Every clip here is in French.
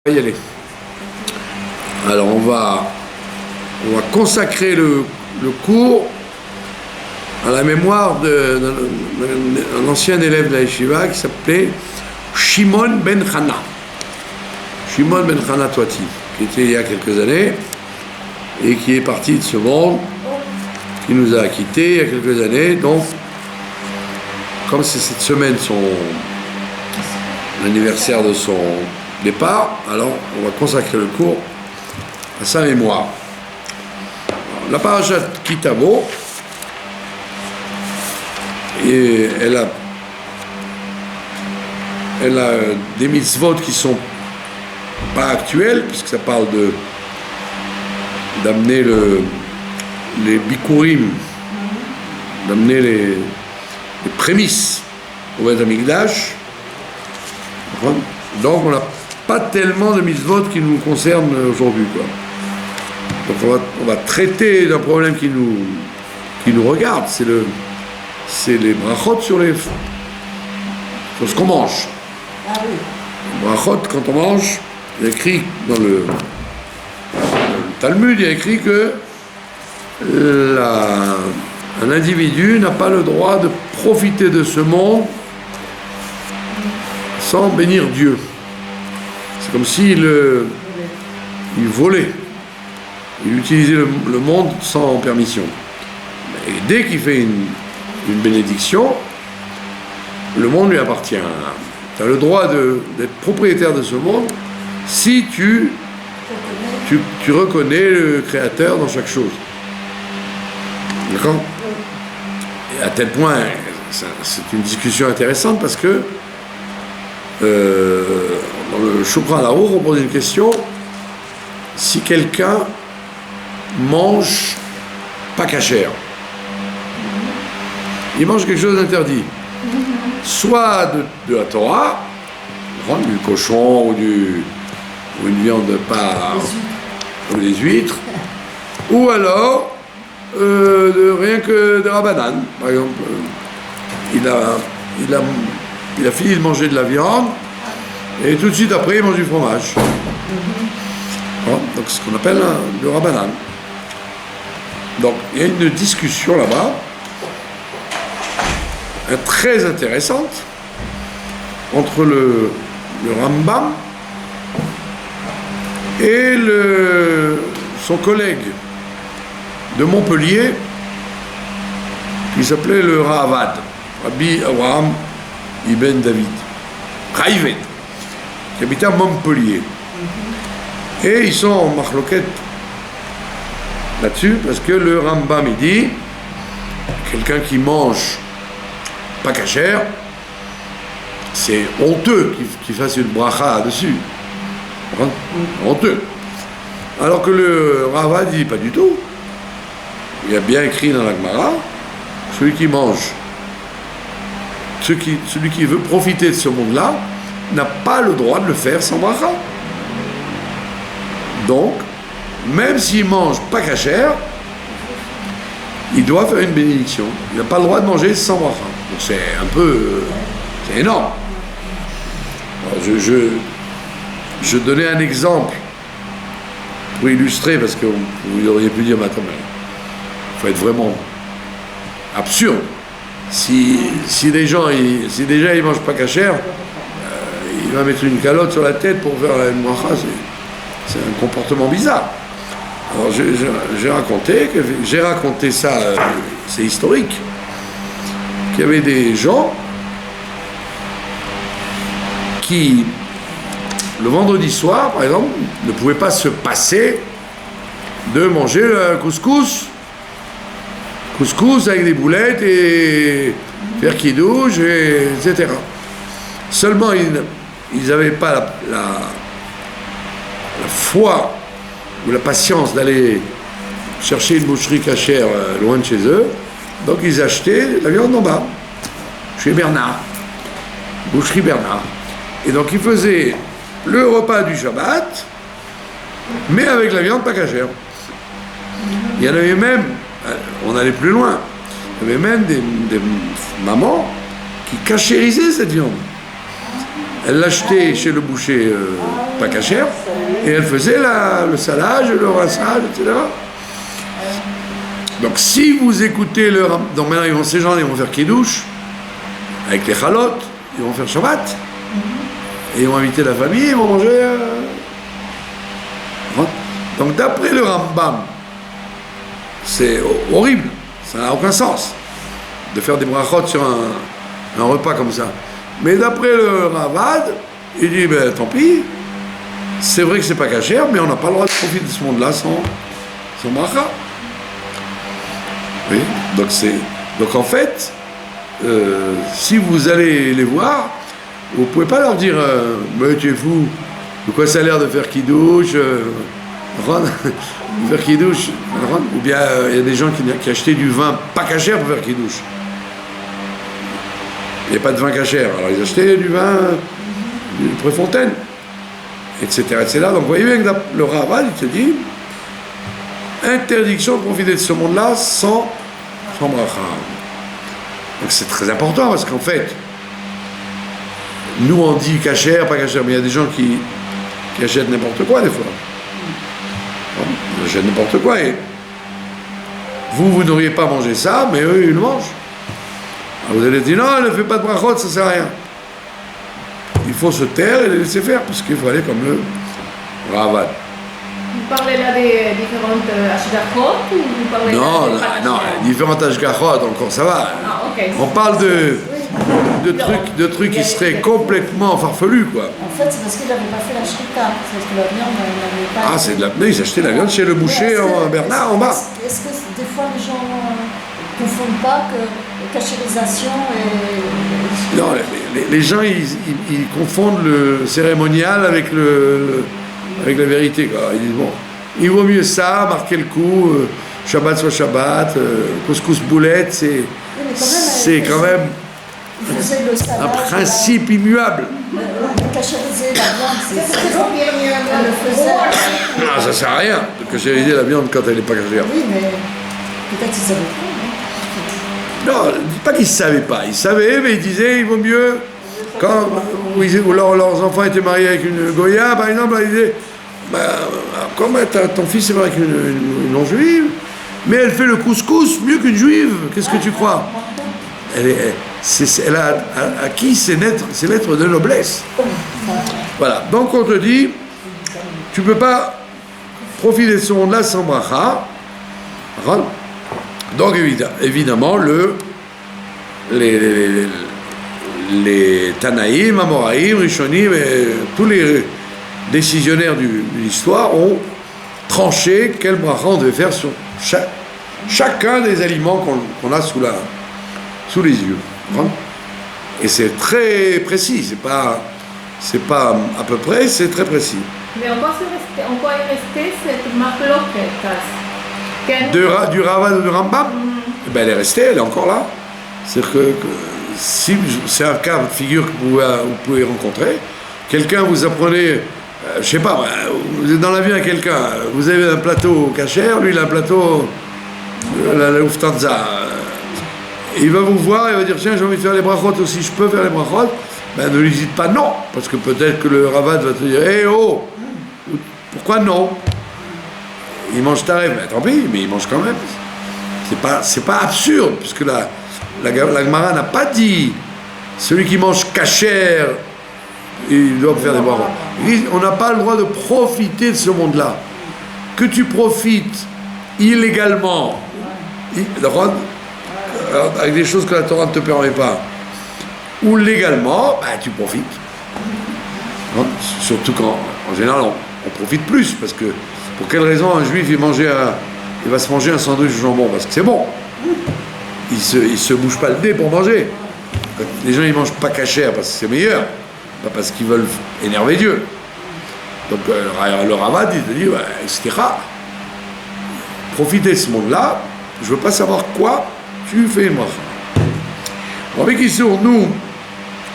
Y aller. Alors on va consacrer le cours à la mémoire d'un ancien élève de la yeshiva qui s'appelait Shimon ben Chana. Shimon ben Chana Toati, qui était il y a quelques années et qui est parti de ce monde, qui nous a quittés il y a quelques années. Donc, comme c'est cette semaine l'anniversaire de son départ, alors on va consacrer le cours à sa mémoire. La parashat Kitavo, et elle a des mitzvot qui sont pas actuels, puisque ça parle d'amener les bikurim, d'amener les prémices au Beth Amikdash. Donc on n'a pas tellement de mitzvot qui nous concernent aujourd'hui, quoi. Donc on va traiter d'un problème qui nous regarde, c'est les brachot sur ce qu'on mange. Ah oui. Les brachot, quand on mange, il y a écrit dans le Talmud, il y a écrit que un individu n'a pas le droit de profiter de ce monde sans bénir Dieu. C'est comme s'il volait. Il utilisait le monde sans permission. Et dès qu'il fait une bénédiction, le monde lui appartient. Tu as le droit d'être propriétaire de ce monde si tu reconnais le Créateur dans chaque chose. D'accord ? Et à tel point, c'est une discussion intéressante parce que dans le Shulchan Aruch, on pose une question: si quelqu'un mange pas cachère, il mange quelque chose d'interdit, soit de la Torah, du cochon ou une viande pas, ou des huîtres, ou alors rien que de Rabbanan. Par exemple, il a fini de manger de la viande et tout de suite après il mange du fromage. Bon, donc c'est ce qu'on appelle le Rabbanan. Donc il y a une discussion là-bas très intéressante entre le Rambam et son collègue de Montpellier qui s'appelait le Ravad, Rabbi Abraham Ibn David Raïved, qui habitait à Montpellier. Et ils sont en marloquette là-dessus parce que le Rambam il dit quelqu'un qui mange pas cachère, c'est honteux qu'il fasse une bracha dessus. Honteux. Alors que le Ravad dit pas du tout. Il y a bien écrit dans la Gemara, celui qui mange, celui qui veut profiter de ce monde-là, n'a pas le droit de le faire sans bracha. Donc, même s'il mange pas cachère, il doit faire une bénédiction. Il n'a pas le droit de manger sans bracha. Donc c'est c'est énorme. Alors je donnais un exemple pour illustrer, parce que vous auriez pu dire, mais attends, il faut être vraiment absurde. Si déjà il mange pas cachère, il va mettre une calotte sur la tête pour faire une bracha, c'est un comportement bizarre. Alors j'ai raconté ça, c'est historique, qu'il y avait des gens qui, le vendredi soir, par exemple, ne pouvaient pas se passer de manger le couscous avec des boulettes et faire kidouche, etc. Seulement, ils n'avaient pas la foi ou la patience d'aller chercher une boucherie cachère loin de chez eux, donc ils achetaient la viande en bas, chez Bernard, boucherie Bernard. Et donc ils faisaient le repas du Shabbat, mais avec la viande pas cachère. Il y en avait même, on allait plus loin, il y avait même des mamans qui cachérisaient cette viande. Elle l'achetait chez le boucher pas cachère, et elle faisait le salage, le rinçage, etc. Donc si vous écoutez le Rambam, donc maintenant ces gens ils vont faire kidouche avec les chalotes, ils vont faire Shabbat, et ils vont inviter la famille, ils vont manger. Donc d'après le Rambam, c'est horrible, ça n'a aucun sens de faire des brachot sur un repas comme ça. Mais d'après le Ravad, il dit ben tant pis, c'est vrai que c'est pas cachère, mais on n'a pas le droit de profiter de ce monde-là sans bracha. Oui, donc en fait, si vous allez les voir, vous pouvez pas leur dire mais tu es fou, de quoi ça a l'air de faire kidouche, faire kidouche, ou bien il y a des gens qui achetaient du vin pas cachère pour faire kidouche. Il n'y a pas de vin cachère, alors ils achetaient du vin du Préfontaine, etc., etc. Donc vous voyez bien que le Ravad, il te dit interdiction de profiter de ce monde-là sans bracha. Donc c'est très important parce qu'en fait, nous on dit cachère, pas cachère, mais il y a des gens qui achètent n'importe quoi des fois. Ils achètent n'importe quoi et vous n'auriez pas mangé ça, mais eux ils le mangent. Alors vous allez dire non, ne fais pas de brachot, ça sert à rien. Il faut se taire et les laisser faire, parce qu'il faut aller comme le Ravad. Vous parlez là des différentes ashgachot ou vous parlez non, différentes ashgachot, encore ça va. Ah, okay. On parle de trucs qui seraient complètement farfelus, quoi. En fait, c'est parce qu'ils n'avaient pas fait la shrita, c'est parce que la viande n'avait pas... Ah, c'est de la... Mais ils achetaient la viande chez le boucher en Bernard, en bas. Est-ce que des fois les gens ne confondent pas que cachérisation et... Non, les gens, ils confondent le cérémonial avec avec la vérité, quoi. Ils disent, bon, il vaut mieux ça, marquer le coup, Shabbat soit Shabbat, couscous boulette, c'est quand même un principe immuable. Cachériser la viande, elle le faisait. Non, ça sert à rien de cachériser la viande quand elle n'est pas cachère. Oui, mais peut-être qu'ils savaient pas. Non, dis pas qu'ils ne savaient pas. Ils savaient, mais ils disaient, il vaut mieux... Quand leurs enfants étaient mariés avec une Goya, par exemple, ils disaient, comment ton fils est marié avec une non-juive, mais elle fait le couscous mieux qu'une juive, qu'est-ce que tu crois? Elle a acquis ses lettres de noblesse. Voilà, donc on te dit, tu ne peux pas profiter de ce monde-là sans bracha. Donc évidemment, les Tanaïm, Amoraïm, Rishonim, et tous les décisionnaires de l'histoire ont tranché quel bracha on devait faire sur chacun des aliments qu'on a sous les yeux. Et c'est très précis, c'est pas à peu près, c'est très précis. Mais on peut y rester cette marque du Ravad ou du Rambam, ben elle est restée, elle est encore là. C'est-à-dire que si c'est un cas de figure que vous pouvez rencontrer, quelqu'un vous apprenez, je sais pas, vous êtes dans l'avion avec quelqu'un, vous avez un plateau cachère, lui il a un plateau la Lufthansa. Il va vous voir, il va dire tiens j'ai envie de faire les brachot aussi, je peux faire les brachot. Ben ne lui dites pas non, parce que peut-être que le Ravad va te dire oh, pourquoi non? Il mange taref, mais tant pis, mais il mange quand même. C'est pas absurde, puisque la Gemara n'a pas dit celui qui mange cachère, il doit faire des brachot. On n'a pas le droit de profiter de ce monde-là. Que tu profites illégalement, avec des choses que la Torah ne te permet pas, ou légalement, bah, tu profites. Surtout quand, en général, on profite plus, parce que pour quelle raison un juif il va se manger un sandwich de jambon? Parce que c'est bon. Il se bouge pas le nez pour manger. Les gens ils mangent pas cachère parce que c'est meilleur, pas parce qu'ils veulent énerver Dieu. Donc le Ravad il te dit etc. Profitez de ce monde-là. Je veux pas savoir quoi tu fais moi. Rabbi Kissour, nous,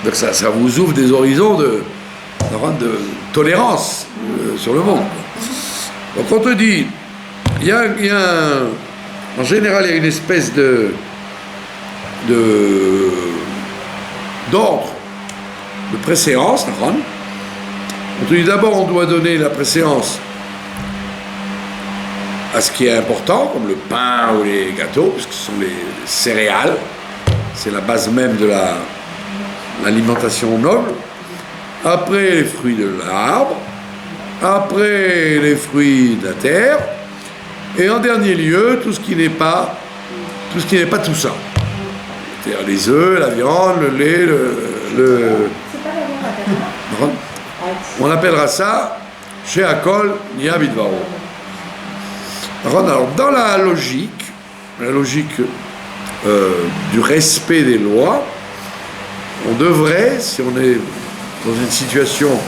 donc ça vous ouvre des horizons de tolérance sur le monde. Donc on te dit, en général, il y a une espèce d'ordre, de préséance, נכון? On te dit d'abord, on doit donner la préséance à ce qui est important, comme le pain ou les gâteaux, puisque ce sont les céréales. C'est la base même de l'alimentation noble. Après, les fruits de l'arbre. Après, les fruits de la terre. Et en dernier lieu, tout ce qui n'est pas tout ça. C'est-à-dire les œufs, la viande, le lait, on appellera ça chez Akol Nia Bidvaro. Alors, dans la logique du respect des lois, on devrait, si on est dans une situation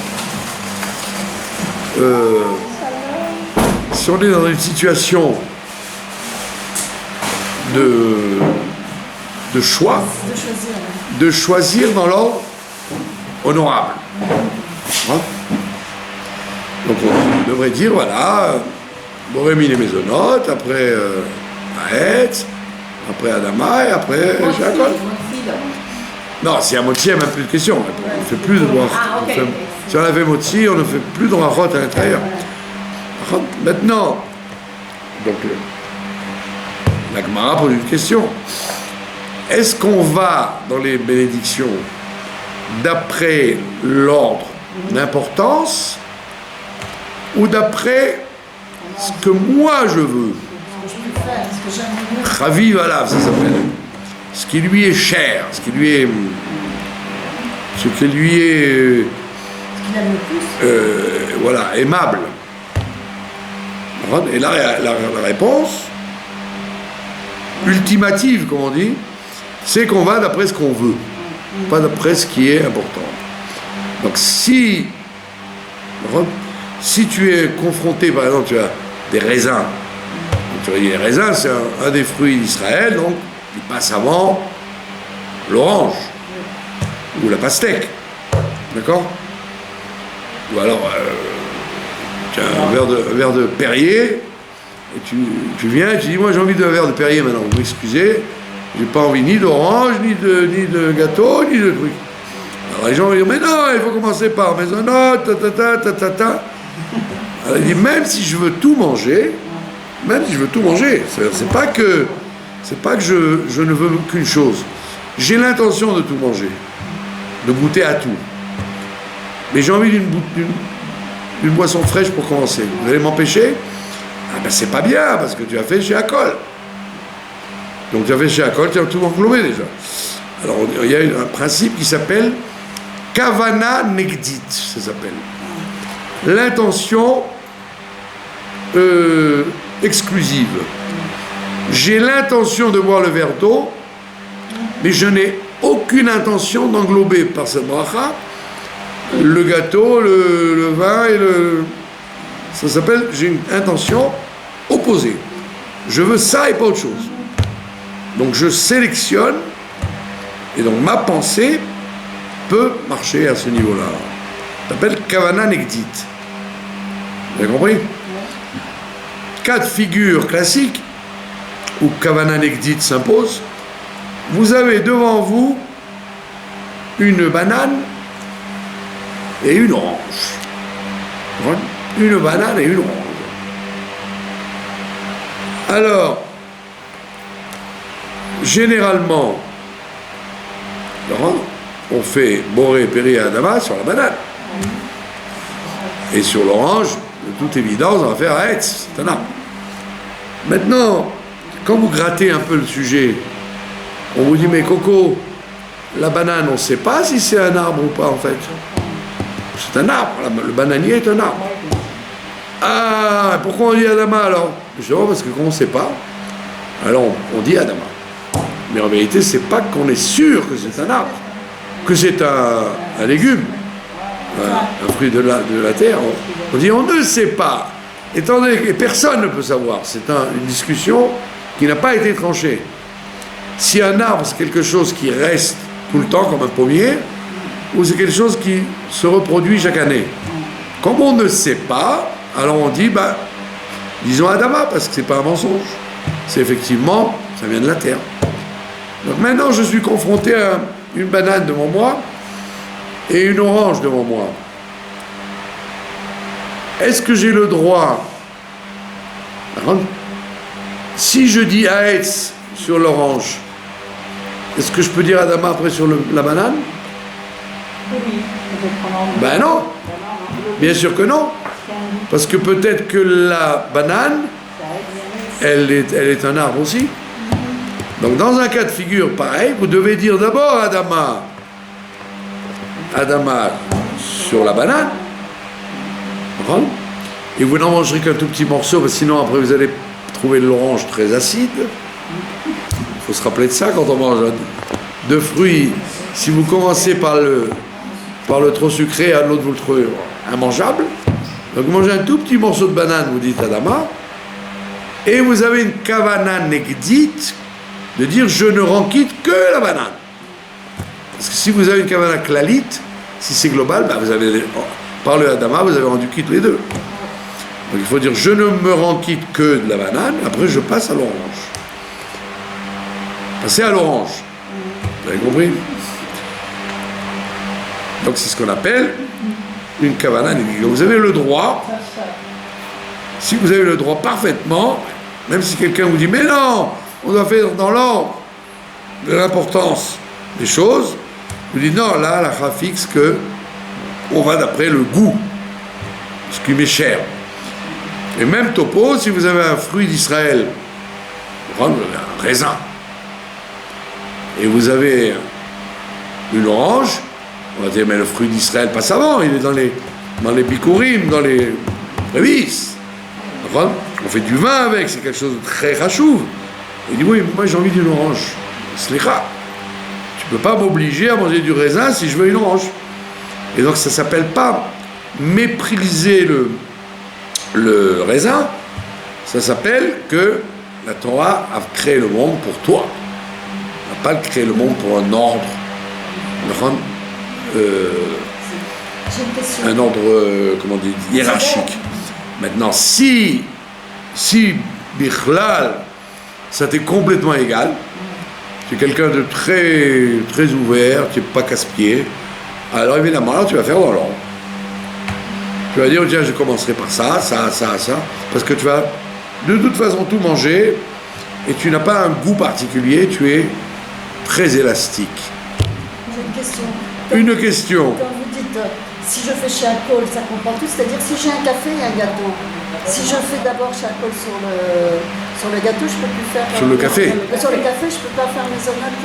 de choix, de choisir dans l'ordre honorable. Hein? Donc on devrait dire, voilà, Borémine et Mésonote, après Aetz, après Adama et après Jacob. Non, si à Motzi, il n'y a même plus de questions. On ne fait plus de droit. Si on avait Motzi, on ne fait plus de rachot à l'intérieur. Maintenant, donc, la Gemara pose une question. Est-ce qu'on va dans les bénédictions d'après l'ordre d'importance ou d'après ce que moi je veux? Chavi Valav, ça s'appelle. Ce qui lui est cher, ce qui lui est voilà, aimable. Et là, la réponse ultimative, comme on dit, c'est qu'on va d'après ce qu'on veut, pas d'après ce qui est important. Donc si tu es confronté, par exemple, tu as des raisins, les raisins, c'est un des fruits d'Israël, donc il passe avant l'orange ou la pastèque, d'accord? Ou alors tu as un verre de Perrier et tu viens et tu dis, moi j'ai envie d'un verre de Perrier maintenant, vous m'excusez, j'ai pas envie ni d'orange, ni de gâteau, ni de trucs. Alors les gens vont dire, mais non, il faut commencer par Mésonote, Alors il dit, même si je veux tout manger, c'est pas que je ne veux qu'une chose. J'ai l'intention de tout manger, de goûter à tout. Mais j'ai envie d'une boisson fraîche pour commencer. Vous allez m'empêcher? Ah ben c'est pas bien, parce que tu as fait chez Akol. Donc tu as fait chez Akol, tu as tout englobé déjà. Alors il y a un principe qui s'appelle Kavana Negdit, ça s'appelle. L'intention exclusive. J'ai l'intention de boire le verre d'eau, mais je n'ai aucune intention d'englober par cette bracha le gâteau, le vin et ça s'appelle, j'ai une intention opposée. Je veux ça et pas autre chose. Donc je sélectionne, et donc ma pensée peut marcher à ce niveau-là. Ça s'appelle Kavana Negdit. Vous avez compris? Cas de figure classique où Kavana Negdit s'impose. Vous avez devant vous une banane et une orange. Une banane et une orange. Alors, généralement, on fait Boré, Péri et Adama sur la banane. Et sur l'orange, de toute évidence, on va faire Aetz, c'est un arbre. Maintenant, quand vous grattez un peu le sujet, on vous dit, mais Coco, la banane, on ne sait pas si c'est un arbre ou pas en fait. C'est un arbre, le bananier est un arbre. Ah, pourquoi on dit Adama alors? Justement parce que quand on ne sait pas, alors on dit Adama. Mais en vérité, c'est pas qu'on est sûr que c'est un arbre, que c'est un légume, un fruit de la terre. On dit on ne sait pas, étant donné que personne ne peut savoir. C'est une discussion qui n'a pas été tranchée. Si un arbre, c'est quelque chose qui reste tout le temps, comme un pommier, ou c'est quelque chose qui se reproduit chaque année. Comme on ne sait pas, alors on dit, disons Adama, parce que c'est pas un mensonge. C'est effectivement, ça vient de la terre. Donc maintenant, je suis confronté à une banane devant moi, et une orange devant moi. Est-ce que j'ai le droit, si je dis Haetz sur l'orange, est-ce que je peux dire Adama après sur la banane? Oui, Ben non, bien sûr que non, parce que peut-être que la banane, elle est un arbre aussi. Donc dans un cas de figure pareil, vous devez dire d'abord Adama sur la banane, et vous n'en mangerez qu'un tout petit morceau, parce que sinon après vous allez trouver de l'orange très acide. Il faut se rappeler de ça quand on mange deux fruits. Si vous commencez par le trop sucré, à l'autre vous le trouvez immangeable. Donc vous mangez un tout petit morceau de banane, vous dites Adama, et vous avez une kavana negdit de dire je ne renquitte que la banane. Parce que si vous avez une kavana klalit, si c'est global, ben vous avez, par le Adama, vous avez rendu quitte les deux. Donc il faut dire je ne me renquitte que de la banane, après je passe à l'orange. Passez à l'orange. Vous avez compris? Donc c'est ce qu'on appelle une kavana negdit. Donc vous avez le droit, si vous avez le droit parfaitement, même si quelqu'un vous dit mais non, on doit faire dans l'ordre de l'importance des choses, vous dites non, là la chaf fixe que on va d'après le goût, ce qui m'est cher. Et même topo, si vous avez un fruit d'Israël, un raisin, et vous avez une orange, on va dire mais le fruit d'Israël passe avant, il est dans les bikurim, dans les prémices. On fait du vin avec, c'est quelque chose de très rachouv. Il dit oui, moi j'ai envie d'une orange. Slicha, tu peux pas m'obliger à manger du raisin si je veux une orange. Et donc ça s'appelle pas mépriser le raisin, ça s'appelle que la Torah a créé le monde pour toi. Elle n'a pas créé le monde pour un ordre. Un ordre, comment on dit, hiérarchique. Maintenant, si Bichlal, ça t'est complètement égal, tu es quelqu'un de très, très ouvert, tu n'es pas casse-pied, alors évidemment, là, tu vas faire dans l'ordre. Tu vas dire, tiens, je commencerai par ça, parce que tu vas de toute façon tout manger, et tu n'as pas un goût particulier, tu es très élastique. J'ai une question. Une question. Quand vous dites, si je fais Shakol, ça comprend tout, c'est-à-dire si j'ai un café et un gâteau, si je fais d'abord Shakol sur le gâteau, je peux plus faire... Sur le café. Sur le café, je peux pas faire mes omettes...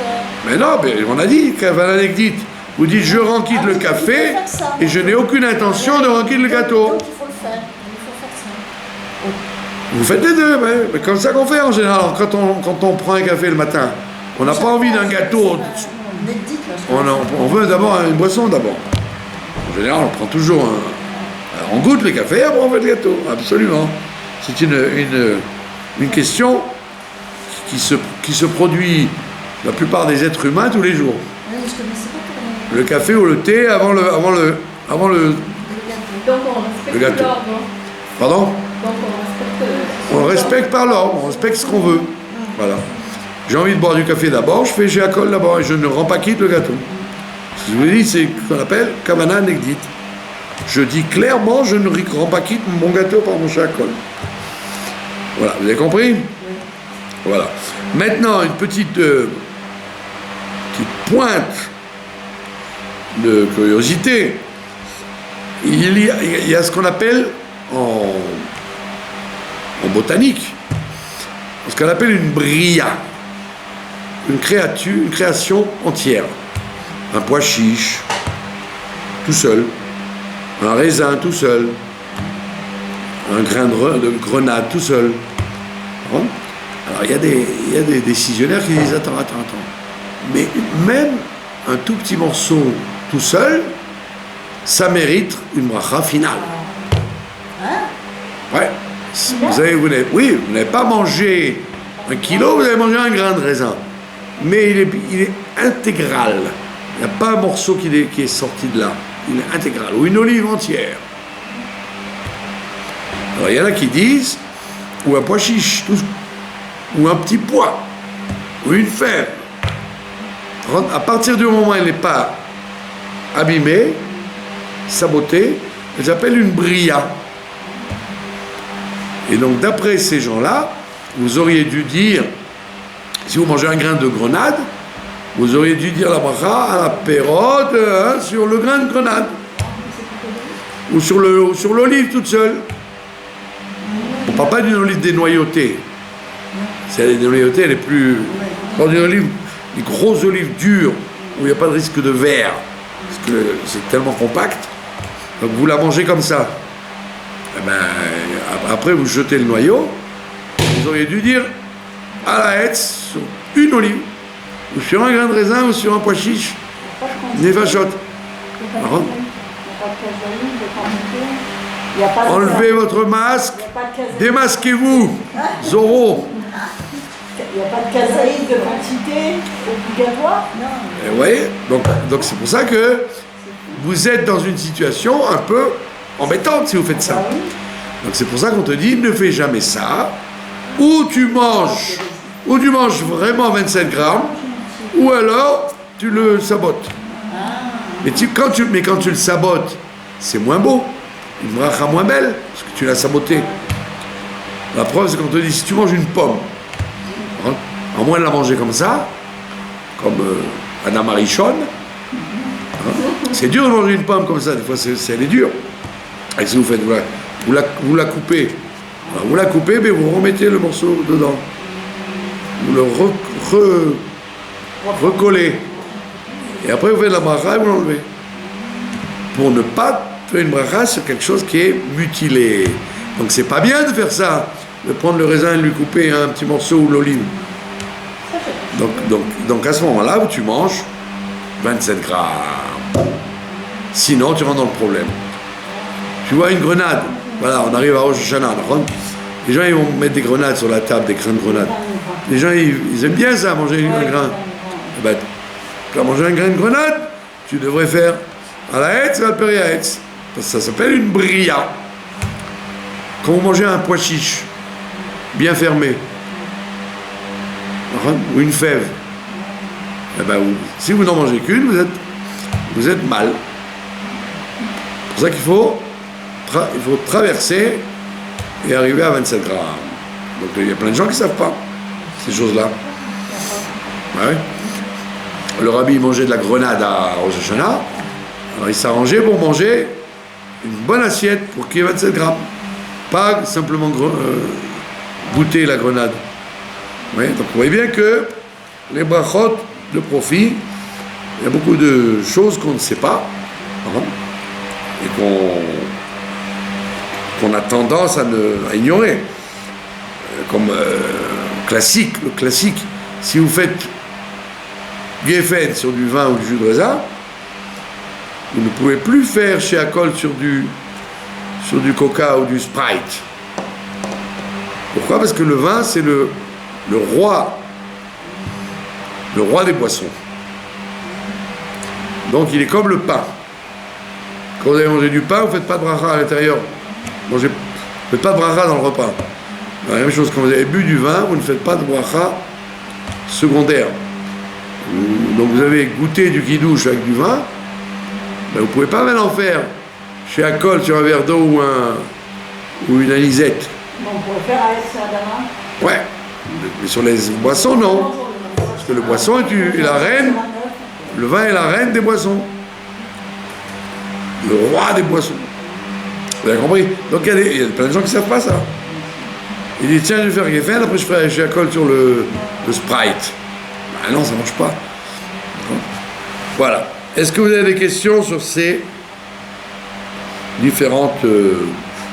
Mais non, mais on a dit, Kavana Negdit. Vous dites, je renquille le café, et je n'ai aucune intention de renquiller le gâteau. Donc il faut le faire, il faut faire ça. Vous faites les deux, mais comme ça qu'on fait en général. Quand on prend un café le matin, on n'a pas envie d'un gâteau. On veut d'abord une boisson d'abord. En général, on prend toujours on goûte le café, après on fait le gâteau. Absolument. C'est une question qui se produit la plupart des êtres humains tous les jours. Oui, je connaissais pas Le café ou le thé avant le Donc on respecte le gâteau. l'ordre. Pardon? Donc On respecte par l'ordre, on respecte ce qu'on veut. Voilà. J'ai envie de boire du café d'abord, je fais Shakol d'abord et je ne rends pas quitte le gâteau. Ce que je vous dis, c'est ce qu'on appelle Kavana Negdit. Je dis clairement, je ne rends pas quitte mon gâteau par mon Shakol. Voilà, vous avez compris? Voilà. Maintenant, une petite pointe de curiosité. Il y a ce qu'on appelle en botanique, ce qu'on appelle une bria, une création entière. Un pois chiche, tout seul, un raisin tout seul, un grain de grenade tout seul. Alors il y a des décisionnaires qui disent attends, mais même un tout petit morceau tout seul, ça mérite une bracha finale. Ouais. Vous n'avez pas mangé 1 kilo, vous avez mangé un grain de raisin. Mais il est intégral. Il n'y a pas un morceau qui est sorti de là. Il est intégral. Ou une olive entière. Alors il y en a qui disent, ou un pois chiche, ou un petit pois, ou une fève. À partir du moment où elle n'est pas abîmée, sabotée, elle s'appelle une bria. Et donc d'après ces gens-là, vous auriez dû dire, si vous mangez un grain de grenade, vous auriez dû dire la bracha à la période sur le grain de grenade. Ou sur l'olive toute seule. On ne parle pas d'une olive dénoyautée. C'est les dénoyautées, elle est plus... Dans une olive, des grosses olives dures, où il n'y a pas de risque de verre, parce que c'est tellement compact. Donc vous la mangez comme ça. Eh ben, après vous jetez le noyau, vous auriez dû dire à la hetz, sur une olive, ou sur un grain de raisin, ou sur un pois chiche, nefashot. Enlevez votre masque, démasquez-vous, Zoro. Il n'y a pas de kazaïd de quantité obligatoire? Non. Vous voyez, donc c'est pour ça que vous êtes dans une situation un peu embêtante si vous faites ça. Donc c'est pour ça qu'on te dit, ne fais jamais ça. Ou tu manges vraiment 27 grammes, ou alors tu le sabotes. Mais quand tu le sabotes, c'est moins beau. Une bracha moins belle, parce que tu l'as saboté. La preuve, c'est qu'on te dit, si tu manges une pomme, à moins de la manger comme ça, comme Anna Marichonne, c'est dur de manger une pomme comme ça, des fois elle est dure. Et si vous faites, vous la coupez, alors, vous la coupez, mais vous remettez le morceau dedans. Vous le recollez. Et après vous faites la bracha et vous l'enlevez. Pour ne pas faire une bracha sur quelque chose qui est mutilé. Donc c'est pas bien de faire ça, de prendre le raisin et de lui couper un petit morceau ou l'olive. Donc à ce moment-là, où tu manges 27 grammes. Sinon, tu rentres dans le problème. Tu vois une grenade. Voilà, on arrive à Rosh Hashanah. Les gens, ils vont mettre des grenades sur la table, des grains de grenade. Les gens, ils aiment bien ça, manger un grain. Eh ben, tu as mangé un grain de grenade, tu devrais faire à la hetz, à la péri-hetz. Ça s'appelle une bria. Quand vous mangez un pois chiche, bien fermé, ou une fève, eh ben, si vous n'en mangez qu'une, vous êtes mal. C'est pour ça qu'il faut traverser et arriver à 27 grammes. Donc il y a plein de gens qui ne savent pas ces choses-là. Ouais. Le rabbi mangeait de la grenade à Rosh Hashanah, alors il s'arrangeait pour manger une bonne assiette pour qu'il y ait 27 grammes. Pas simplement goûter la grenade. Ouais, donc vous voyez bien que les brachot de profit, il y a beaucoup de choses qu'on ne sait pas et qu'on a tendance à ignorer. Comme le classique, si vous faites Geffen sur du vin ou du jus de raisin, vous ne pouvez plus faire chez Akol sur du coca ou du Sprite. Pourquoi? Parce que le vin, c'est le roi des boissons. Donc il est comme le pain. Quand vous allez manger du pain, vous ne faites pas de bracha à l'intérieur. Vous ne faites pas de bracha dans le repas. La même chose, quand vous avez bu du vin, vous ne faites pas de bracha secondaire. Donc vous avez goûté du kidouche avec du vin, ben vous ne pouvez pas maintenant faire chez Akol sur un verre d'eau ou une anisette. Bon, on pourrait faire avec ça Adama. Ouais, mais sur les boissons, non. Parce que le boisson est la reine, le vin est la reine des boissons. Le roi des boissons. Vous avez compris? Donc il y a plein de gens qui ne savent pas ça. Il dit, tiens, je vais faire Geffen, après je ferai chez Akol sur le Sprite. Ben non, ça ne marche pas. Voilà. Est-ce que vous avez des questions sur ces différentes...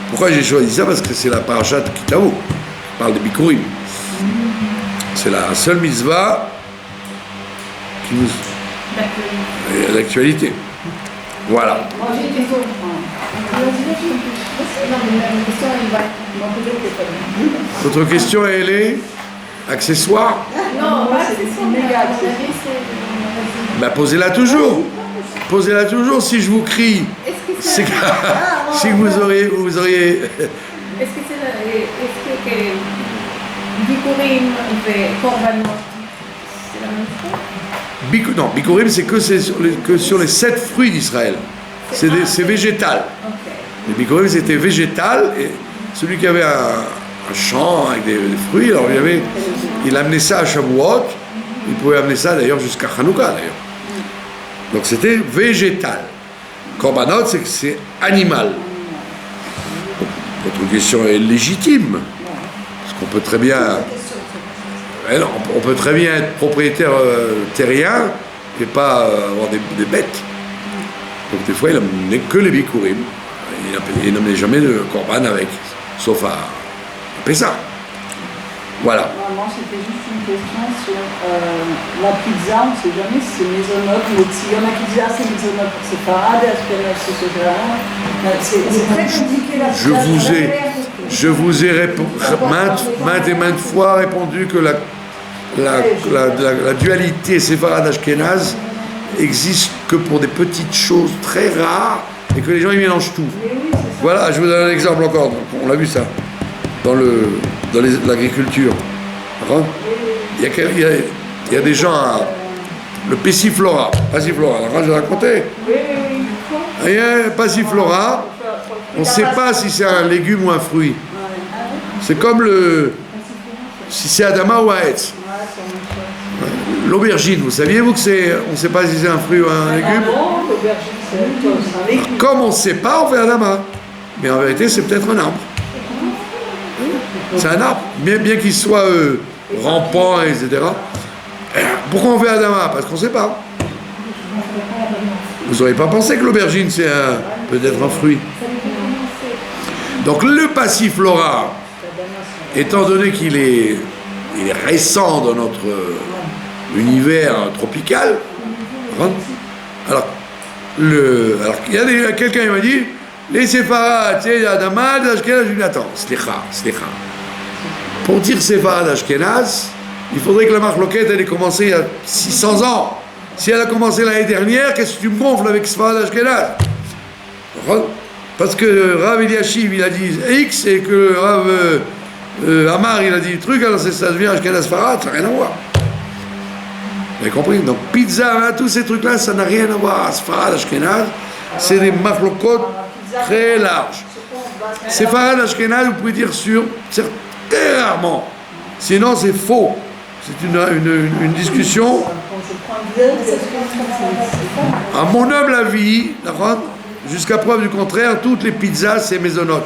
Pourquoi j'ai choisi ça? Parce que c'est la parashat Kitao. On parle des Bikurim. C'est la seule mitzvah qui nous... l'actualité. Voilà. Moi, j'ai une question. Non, mais la question, elle va. Votre question, elle est accessoire? Non, pas accessoire. Ben, posez-la toujours. Posez-la toujours. Si je vous crie, c'est que vous auriez... Est-ce que Bikurim et Korbanot, c'est la même chose? Non, Bikurim, c'est que sur les 7 fruits d'Israël. C'est végétal. Ok. Les Bikurim, c'était végétal. Et celui qui avait un champ avec des fruits, alors il amenait ça à Shavuot. Il pouvait amener ça d'ailleurs jusqu'à Hanouka d'ailleurs. Donc c'était végétal. Korbanot, c'est que c'est animal. Votre question est légitime. Parce qu'on peut très bien. On peut très bien être propriétaire terrien et pas avoir des bêtes. Donc des fois, il n'amenait que les bikurim. Il n'amenait jamais de korban avec, sauf à Pessah. Voilà. Moi, c'était juste une question sur la pizza. On ne sait jamais si c'est maisonnot ou si il y en a qui disent c'est maisonnot pour ses parades, c'est très compliqué la pizza. Je vous ai maintes et maintes fois répondu que la dualité séfarade-ashkénaze existe que pour des petites choses très rares et que les gens y mélangent tout. Voilà, je vous donne un exemple encore. On l'a vu ça dans l'agriculture. Il y a des gens, le passiflora, je vais raconter. Passiflora, on ne sait pas si c'est un légume ou un fruit. C'est comme si c'est Adama ou Aetz. L'aubergine, vous saviez vous que on ne sait pas si c'est un fruit ou un légume? Comme on ne sait pas, on fait Adama. Mais en vérité, c'est peut-être un arbre. C'est un arbre, bien qu'il soit rampant, etc. Pourquoi on fait Adama? Parce qu'on ne sait pas. Vous n'auriez pas pensé que l'aubergine, c'est peut-être un fruit. Donc le passiflora, étant donné qu'il est récent dans notre univers tropical, alors il y a quelqu'un qui m'a dit, les séfarades, c'est Adama, l'Ashkenaz, je lui dis attends, slicha. Pour dire séfarade Ashkenaz, il faudrait que la marloquette elle ait commencé il y a 600 ans. Si elle a commencé l'année dernière, qu'est-ce que tu me gonfles avec séfarade Ashkenaz? Parce que Rav Eliashiv il a dit X et que Rav Amar il a dit truc, alors ça devient Ashkenaz Farad, ça n'a rien à voir. Vous avez compris? Donc pizza, tous ces trucs-là, ça n'a rien à voir. Sfarad Ashkenaz, c'est des marlokot très larges. Sfarad Ashkenaz, vous pouvez dire sur, très rarement. Sinon, c'est faux. C'est une discussion. À mon humble avis, jusqu'à preuve du contraire, toutes les pizzas, c'est maisonnotes.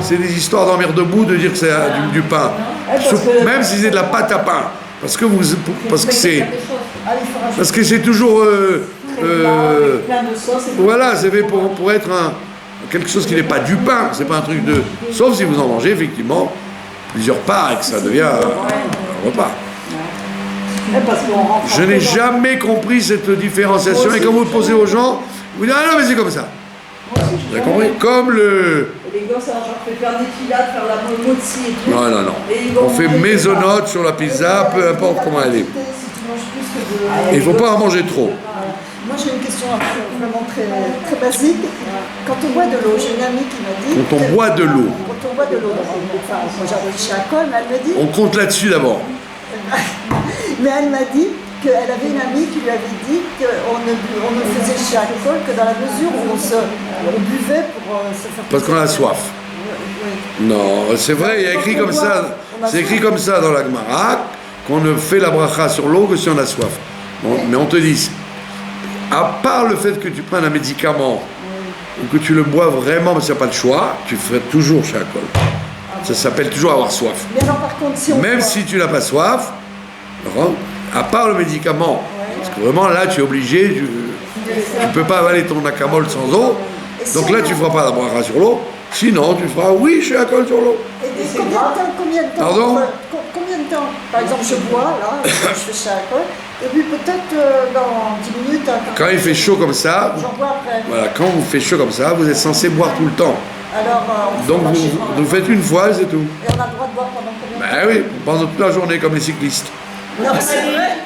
C'est des histoires d'emmerdebout de dire que c'est du pain. Même si c'est de la pâte à pain. Parce que c'est toujours... voilà, c'est fait pour être quelque chose qui n'est pas du pain. C'est pas un truc de... Sauf si vous en mangez, effectivement, plusieurs parts et que ça devient un repas. Je n'ai jamais compris cette différenciation. Et quand vous le posez aux gens, vous dites « Ah non, mais c'est comme ça ». Vous avez compris? Comme le... Les gosses, genre, je fais faire des pilates, faire la motzi et tout. Non. On fait maisonnote sur la pizza, peu importe comment elle est. Il ne faut pas en manger trop. Moi, j'ai une question vraiment très, très basique. Quand on boit de l'eau, j'ai une amie qui m'a dit... Quand on boit de l'eau. Quand on boit de l'eau, enfin, moi j'arrive chez Akol, mais elle me dit... On compte là-dessus d'abord. Mais elle m'a dit qu'elle avait une amie qui lui avait dit qu'on ne faisait chez Akol que dans la mesure où on buvait pour se faire... Parce qu'on a soif. Oui. Non, c'est vrai, il y a écrit comme ça. C'est écrit comme ça dans la Gemara qu'on ne fait la bracha sur l'eau que si on a soif. Bon, mais on te dit, à part le fait que tu prennes un médicament ou que tu le bois vraiment parce qu'il n'y a pas de choix, tu ferais toujours chez Akol. Ça s'appelle toujours avoir soif. Mais non, par contre, même si tu n'as pas soif, à part le médicament, parce que vraiment là tu es obligé, tu ne peux pas avaler ton acamol sans eau, donc là tu ne feras pas la bracha sur l'eau, sinon tu feras oui, je suis Akol sur l'eau. Et combien de temps Pardon? Combien de temps? Par exemple, je bois, là, je fais chez Akol, et puis peut-être dans 10 minutes... Quand il fait chaud comme ça, j'en bois après. Voilà, quand vous fait chaud comme ça, vous êtes censé boire tout le temps. Alors, donc vous faites une fois, c'est tout. Et on a le droit de boire pendant combien de temps? Ben oui, pendant toute la journée comme les cyclistes. Non, c'est vrai.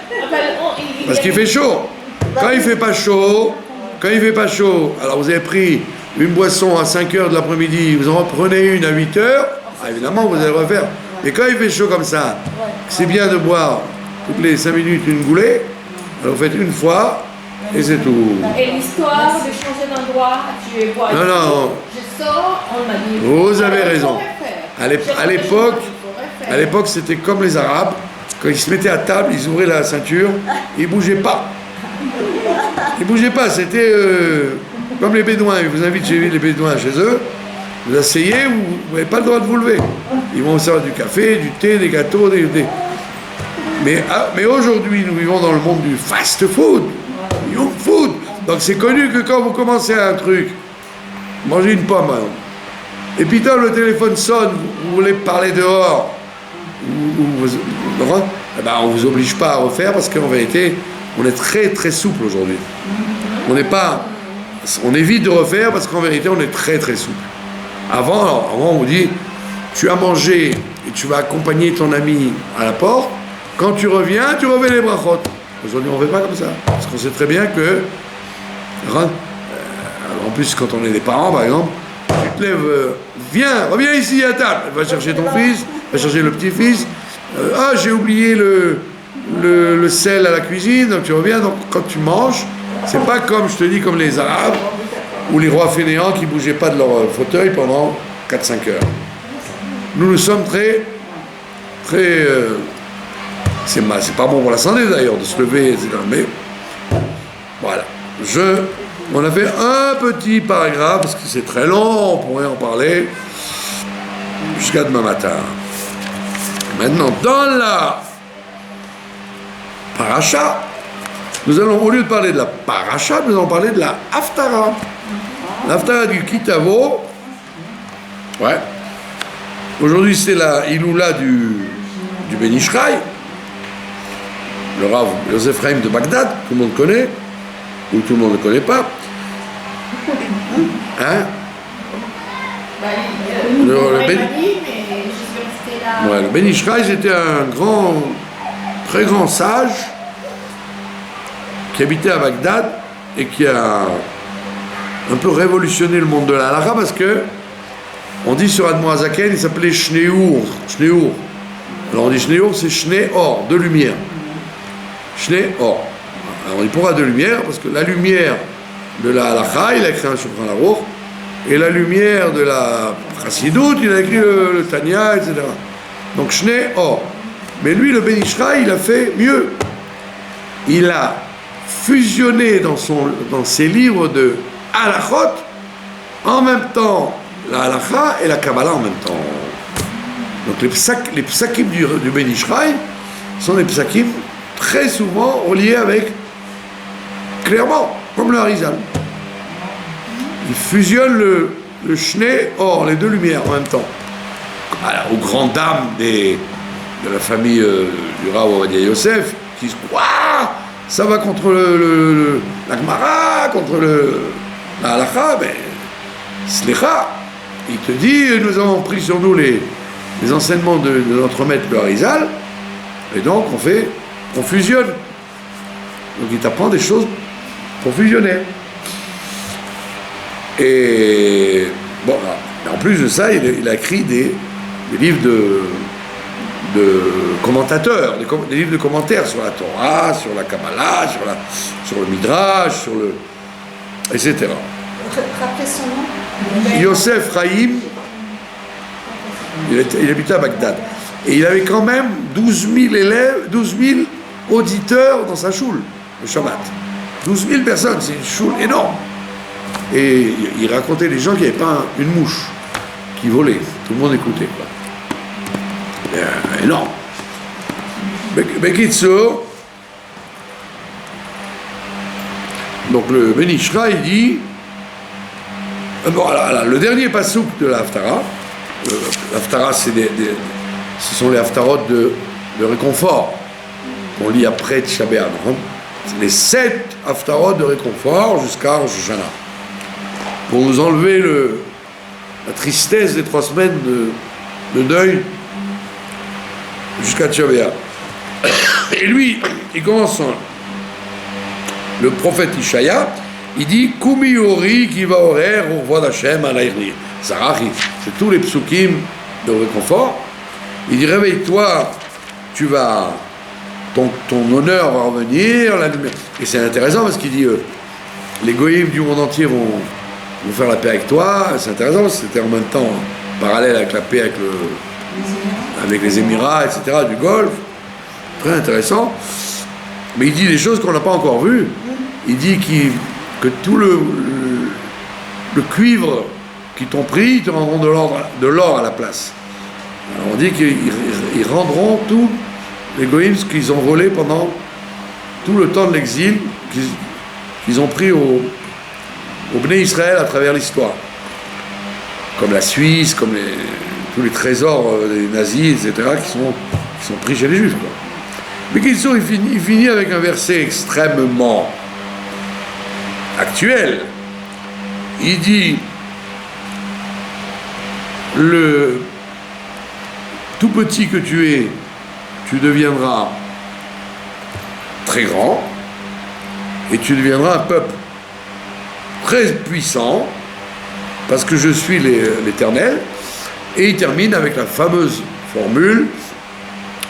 Parce qu'il fait chaud. Quand il fait pas chaud, alors vous avez pris une boisson à 5h de l'après-midi, vous en reprenez une à 8h, évidemment vous allez refaire. Mais quand il fait chaud comme ça, c'est bien de boire toutes les 5 minutes une goulée, Alors vous faites une fois et c'est tout. Et l'histoire de changer d'endroit, tu vois. Non, non. Je sors, on m'a dit. Vous avez raison. À À l'époque, c'était comme les Arabes. Quand ils se mettaient à table, ils ouvraient la ceinture, ils bougeaient pas. Ils bougeaient pas, c'était comme les Bédouins. Ils vous invitent chez les Bédouins chez eux, vous asseyez, vous n'avez pas le droit de vous lever. Ils vont servir du café, du thé, des gâteaux, Mais aujourd'hui, nous vivons dans le monde du fast-food, young food. Donc c'est connu que quand vous commencez un truc, mangez une pomme, alors. Et puis quand le téléphone sonne, vous voulez parler dehors, eh ben, on ne vous oblige pas à refaire parce qu'en vérité, on est très très souple aujourd'hui. On évite de refaire parce qu'en vérité, on est très très souple. Avant, on vous dit, tu as mangé et tu vas accompagner ton ami à la porte. Quand tu reviens, tu refais les brachot. Aujourd'hui, on ne fait pas comme ça. Parce qu'on sait très bien que, en plus, quand on est des parents, par exemple, tu te lèves, reviens ici à table. Va chercher ton fils, va chercher le petit-fils. J'ai oublié le sel à la cuisine, donc tu reviens. Donc quand tu manges, c'est pas comme, je te dis, comme les Arabes ou les rois fainéants qui bougeaient pas de leur fauteuil pendant 4-5 heures. Nous sommes très, très... c'est pas bon pour la santé d'ailleurs de se lever, etc. Mais voilà. On a fait un petit paragraphe, parce que c'est très long, on pourrait en parler jusqu'à demain matin. Maintenant, dans la paracha, nous allons, au lieu de parler de la paracha, nous allons parler de la haftara. L'haftara du Kitavo. Ouais. Aujourd'hui, c'est la Iloula du Ben Ishraï, le Rav Yosef Chaim de Bagdad, tout le monde connaît, ou tout le monde ne connaît pas. Hein? Le Ben Ishraï, c'était un très grand sage qui habitait à Bagdad et qui a un peu révolutionné le monde de la halakha parce que on dit sur Admo Hazaken, il s'appelait Shneur. Alors on dit Shneur, c'est Shneor, de lumière. Shneor. Alors on dit pourquoi de lumière? Parce que la lumière de la halakha, il a écrit un Shulchan Aruch, et la lumière de la Chassidut, il a écrit le Tanya, etc. Donc Shneor. Mais lui, le Ben Ishraï, il a fait mieux. Il a fusionné dans ses livres de halachot en même temps la halakha et la Kabbalah en même temps. Donc les psakim du Ben Ishraï sont des psakim très souvent reliés avec, clairement, comme le Harizal. Il fusionne le Shneor, les deux lumières en même temps. Alors, aux grandes dames de la famille du Rav Ovadia Yosef, qui disent waouh, ça va contre la Gemara, contre la halakha, ben, slicha. Il te dit, nous avons pris sur nous les enseignements de notre maître le Harizal, et donc on fusionne. Donc il t'apprend des choses pour fusionner. Et bon, en plus de ça, il a écrit des livres de commentateurs, des livres de commentaires sur la Torah, sur la Kabbalah, sur le Midrash, etc. Rappelez son nom. Yosef Chaim, il habitait à Bagdad. Et il avait quand même 12 000 élèves, 12 000 auditeurs dans sa choule, le Shabbat. 12 000 personnes, c'est une choule énorme. Et il racontait des gens qui n'avaient pas une mouche, qui volaient. Tout le monde écoutait, quoi. Énorme. Bekitso, donc le Ben Ishraï, il dit, voilà, le dernier pasouk de la Haftara, l'Haftara, ce sont les Haftarot de réconfort, qu'on lit après Tisha B'Av, hein. Les 7 Haftarot de réconfort jusqu'à Rosh Hashanah, pour nous enlever la tristesse des 3 semaines de deuil jusqu'à Tisha B'Av. Et lui, il commence le prophète Ishaya, il dit Kumi Ori qui va horaire au roi d'Hachem à l'aïrni. Zarachi, c'est tous les psukim de réconfort. Il dit réveille-toi, tu vas ton honneur va revenir, la lumière. Et c'est intéressant parce qu'il dit les goïms du monde entier vont faire la paix avec toi. C'est intéressant parce que c'était en même temps parallèle avec la paix avec les Émirats, etc., du Golfe. Très intéressant. Mais il dit des choses qu'on n'a pas encore vues. Il dit que tout le cuivre qu'ils t'ont pris, ils te rendront de l'or à la place. Alors on dit qu'ils rendront tout les goïms qu'ils ont volé pendant tout le temps de l'exil, qu'ils ont pris au Bnei Israël à travers l'histoire. Comme la Suisse, comme tous les trésors des nazis, etc., qui sont pris chez les Juifs, quoi. Mais il finit avec un verset extrêmement actuel. Il dit le tout petit que tu es, tu deviendras très grand et tu deviendras un peuple très puissant parce que je suis l'Éternel. Et il termine avec la fameuse formule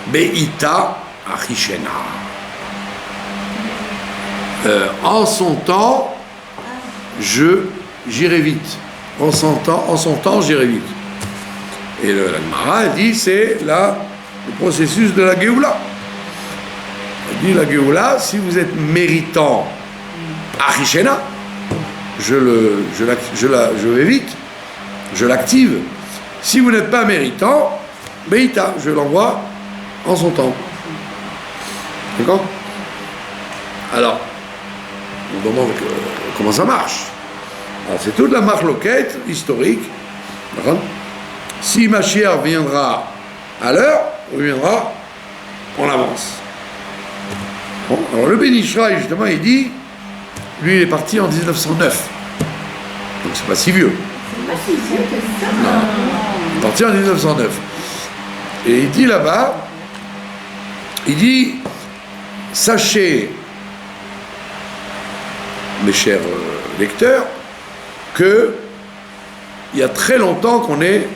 Be'ita Achishena. En son temps, j'irai vite. En son temps, j'irai vite. Et la Gemara dit c'est le processus de la Géoula. Elle dit la Géoula, si vous êtes méritant Achishena, je vais vite, je l'active. Si vous n'êtes pas méritant, Beïta, je l'envoie en son temps. D'accord? Alors, on demande comment ça marche. Alors, c'est toute la marloquette historique. D'accord? Si Mashiach viendra à l'heure, ou viendra en avance. Bon, alors le Ben Ishraï, justement, il dit, lui, il est parti en 1909. Donc, c'est pas si vieux. Ah, si, c'est ça. Non. Il est parti en 1909. Et il dit là-bas, il dit, sachez, mes chers lecteurs, que il y a très longtemps qu'on est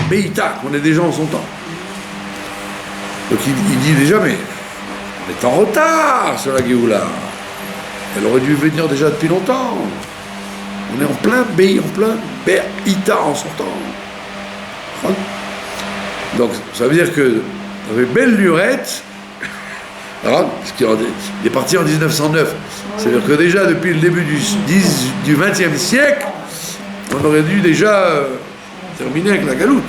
Beïta, qu'on est déjà en son temps. Donc il dit déjà, mais on est en retard sur la Géoula. Elle aurait dû venir déjà depuis longtemps. On est en plein Beïta en son temps. Donc ça veut dire que avec belle lurette, parce qu'il est parti en 1909, c'est-à-dire que déjà depuis le début du XXe siècle, on aurait dû déjà terminer avec la galoute.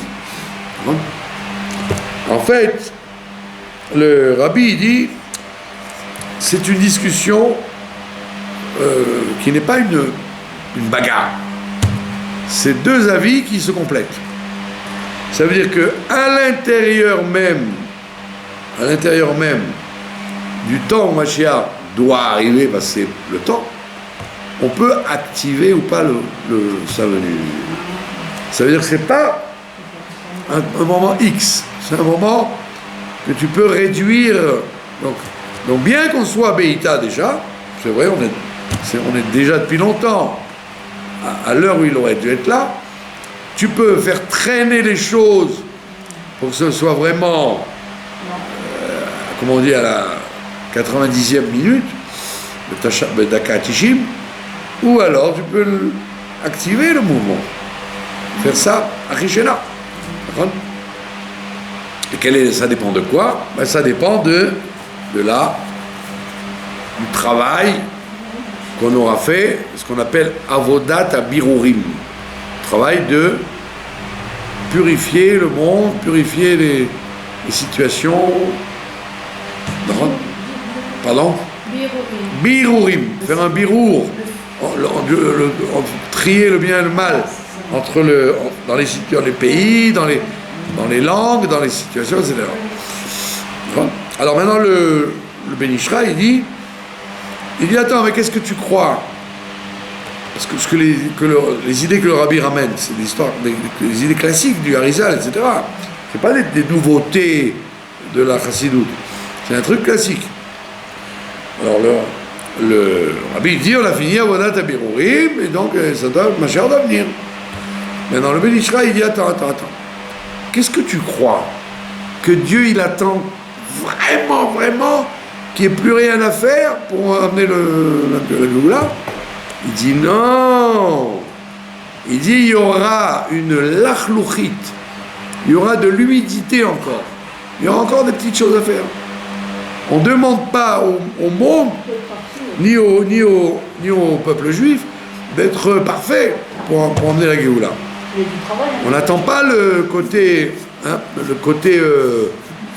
En fait, le rabbi dit, c'est une discussion qui n'est pas une bagarre. C'est deux avis qui se complètent. Ça veut dire que à l'intérieur même du temps où Mashiach doit arriver, parce que c'est le temps, on peut activer ou pas sa venue. Ça veut dire que c'est pas un moment X, c'est un moment que tu peux réduire. Donc bien qu'on soit Beïta déjà, c'est vrai, on est déjà depuis longtemps à l'heure où il aurait dû être là, tu peux faire traîner les choses pour que ce soit vraiment, comment on dit, à la 90e minute, le Daka Tishim, ou alors tu peux activer le mouvement. Faire ça à Rishena. Et ça dépend de quoi? Ça dépend du travail qu'on aura fait, ce qu'on appelle Avodat Abirurim. Travail de purifier le monde, purifier les situations. Pardon? Birurim. Faire un birour. Trier le bien et le mal dans les pays, dans les langues, dans les situations, etc. Alors maintenant, le Ben Ishra, il dit attends, mais qu'est-ce que tu crois? Parce que les idées que le rabbi ramène, c'est des idées classiques du Harizal, etc. C'est pas des nouveautés de la Chassidoute. C'est un truc classique. Alors le rabbi dit, on a fini à Avodat Abirurim, et donc Mashiach doit venir. Maintenant le Ben Ishra, il dit attends. Qu'est-ce que tu crois? Que Dieu, il attend vraiment, qu'il n'y ait plus rien à faire pour amener la Géoula, il dit non. Il dit il y aura une lachlouchit, il y aura de l'humidité encore, il y aura encore des petites choses à faire. On ne demande pas au monde, ni au peuple juif, d'être parfait pour emmener la Géoula. On n'attend pas le côté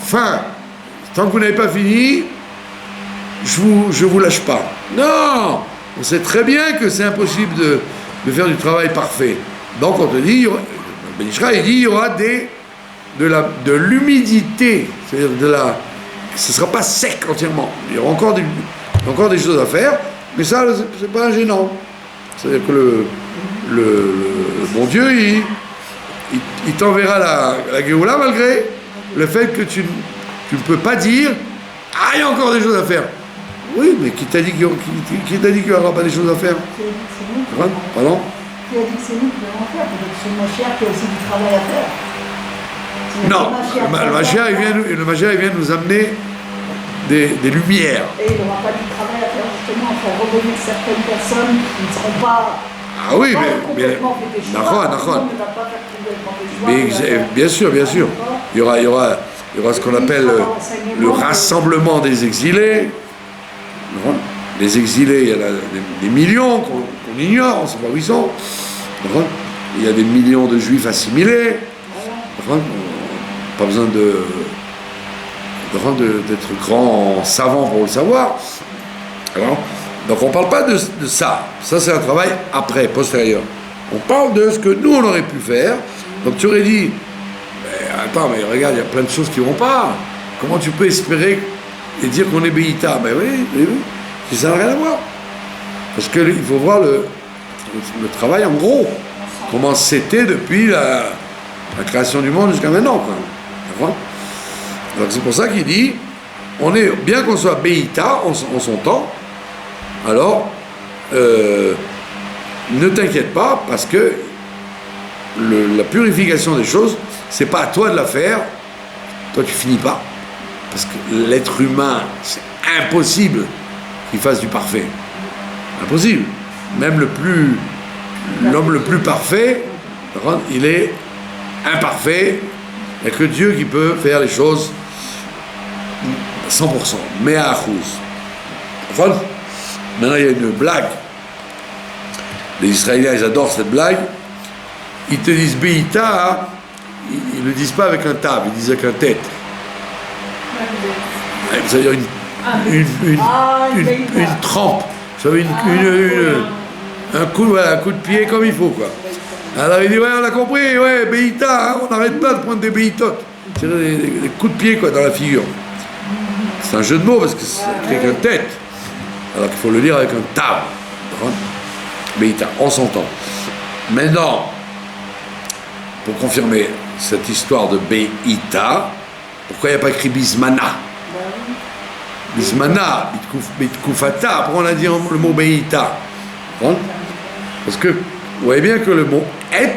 fin. Tant que vous n'avez pas fini, je vous lâche pas. Non, on sait très bien que c'est impossible de faire du travail parfait. Donc on te dit, Ben Ishra, il dit, il y aura de l'humidité, c'est-à-dire ce ne sera pas sec entièrement. Il y aura encore des choses à faire, mais ça, c'est pas gênant. C'est-à-dire que le bon Dieu, il t'enverra la Géoula malgré le fait que tu ne peux pas dire « Ah, il y a encore des choses à faire ». Oui, mais qui t'a dit qu'il n'y aura pas des choses à faire? Pardon? Qui a dit que c'est nous qui devons faire? Peut-être que c'est le Mashiach qui a aussi du travail à faire. Non, le Mashiach vient nous amener des lumières. Et il n'aura pas du travail à faire justement à faire revenir certaines personnes qui ne seront pas... Ah oui, mais bien sûr. Il y aura ce qu'on appelle le rassemblement des exilés. Les exilés, il y en a des millions qu'on ignore, on ne sait pas où ils sont. Il y a des millions de juifs assimilés. Pas besoin d'être grand savant pour le savoir. Alors, donc on ne parle pas de ça. Ça, c'est un travail après, postérieur. On parle de ce que nous, on aurait pu faire. Donc tu aurais dit, attends, mais regarde, il y a plein de choses qui ne vont pas. Comment tu peux espérer et dire qu'on est Béïta? Ben oui. Ça n'a rien à voir. Parce qu'il faut voir le travail en gros. Comment c'était depuis la création du monde jusqu'à maintenant. D'accord? Donc c'est pour ça qu'il dit, bien qu'on soit Béïta en son temps, alors ne t'inquiète pas, parce que la purification des choses, c'est pas à toi de la faire. Toi tu finis pas. Parce que l'être humain, c'est impossible qu'il fasse du parfait. Impossible. Même l'homme le plus parfait, il est imparfait. Il n'y a que Dieu qui peut faire les choses 100%. Mais à Achouz. Enfin, maintenant il y a une blague. Les Israéliens, ils adorent cette blague. Ils te disent Béïta, ils ne le disent pas avec un tav, ils disent avec un tête. C'est-à-dire une trempe. Vous savez, un coup de pied comme il faut, quoi. Alors il dit, ouais, on a compris, ouais, Béïta, on n'arrête pas de prendre des béïtotes. C'est des coups de pied, quoi, dans la figure. C'est un jeu de mots parce que c'est écrit avec un tête. Alors qu'il faut le lire avec un tab. Béïta, on s'entend. Maintenant, pour confirmer cette histoire de Béïta, pourquoi il n'y a pas écrit Bismana? Bismana, Bitkufata, pourquoi on a dit le mot Béïta? Parce que vous voyez bien que le mot et,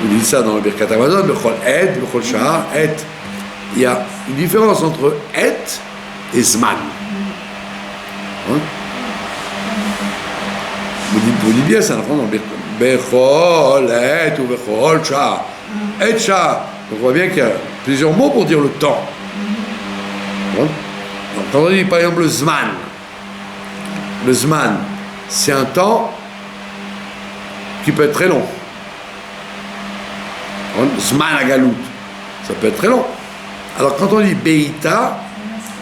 vous dites ça dans le Birkat Hamazon, Bechol et, Bechol Shah, et. Il y a une différence entre et Zman. Vous dites bien ça, dans le Bechol et ou Bechol Shah. Et Shah. Donc on voit bien qu'il y a plusieurs mots pour dire le temps. Donc quand on dit par exemple le Zman, c'est un temps qui peut être très long. Zman à Galout, ça peut être très long. Alors quand on dit Béïta,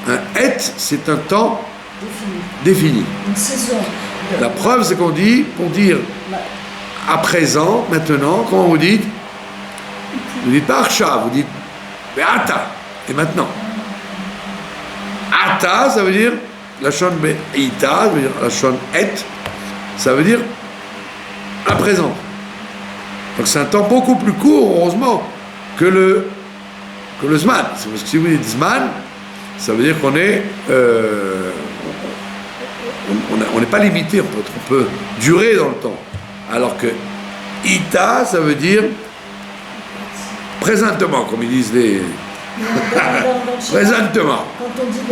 un et, c'est un temps défini. Une saison. La preuve, c'est qu'on dit, pour dire à présent, maintenant, comment vous dites? Vous dites pas Archa, vous dites Béata, et maintenant. Ata, ça veut dire la shon Béïta, ça veut dire la shon et, ça veut dire à présent. Donc c'est un temps beaucoup plus court, heureusement, que le Zman. Parce que si vous dites Zman, ça veut dire qu'on est on n'est pas limité, on peut durer dans le temps. Alors que Ita, ça veut dire présentement, comme ils disent Dans le schéma, Présentement. quand on dit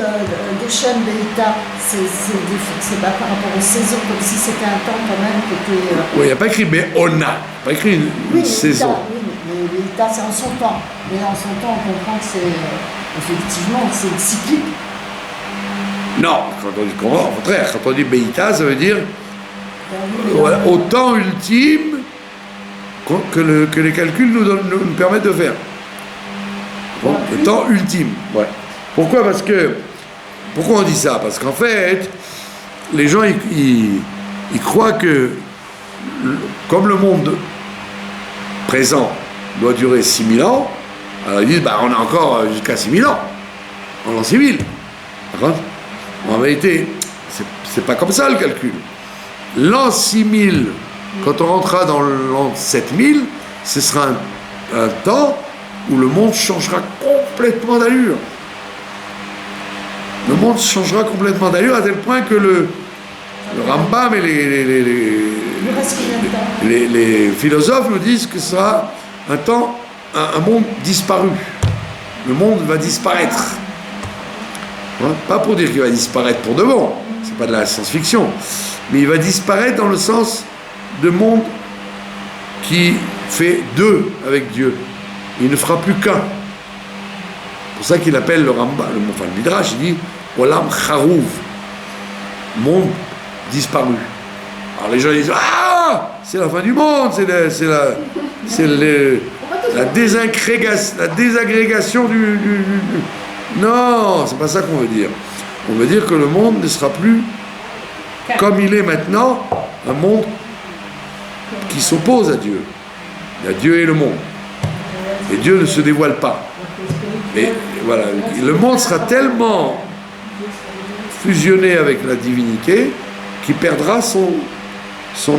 Geshem Beita, c'est pas par rapport aux saisons, comme si c'était un temps quand même qui était. Oui, il n'y a pas écrit Be'ona, pas écrit une saison. Oui, mais Beita, c'est en son temps. Mais en son temps, on comprend que c'est. Effectivement, c'est cyclique. Non, quand on dit au contraire, quand on dit Beita, ça veut dire au temps ultime que les calculs nous permettent de faire. Bon, le temps ultime. Ouais. Pourquoi on dit ça? Parce qu'en fait, les gens ils croient que comme le monde présent doit durer 6000 ans, alors ils disent on a encore jusqu'à 6000 ans, en l'an 6000. D'accord? En vérité, c'est pas comme ça le calcul. L'an 6000, quand on rentrera dans l'an 7000, ce sera un temps où le monde changera complètement d'allure. Le monde changera complètement d'allure à tel point que le Rambam et les philosophes nous disent que ce sera un monde disparu. Le monde va disparaître. Hein? Pas pour dire qu'il va disparaître pour de bon, c'est pas de la science-fiction, mais il va disparaître dans le sens de monde qui fait deux avec Dieu. Il ne fera plus qu'un. C'est pour ça qu'il appelle le Rambam, le Midrash, il dit Olam Charouv, monde disparu. Alors les gens disent c'est la fin du monde, la désagrégation du. Non, c'est pas ça qu'on veut dire. On veut dire que le monde ne sera plus comme il est maintenant, un monde qui s'oppose à Dieu. Il y a Dieu et le monde. Et Dieu ne se dévoile pas. Et voilà, le monde sera tellement fusionné avec la divinité qu'il perdra son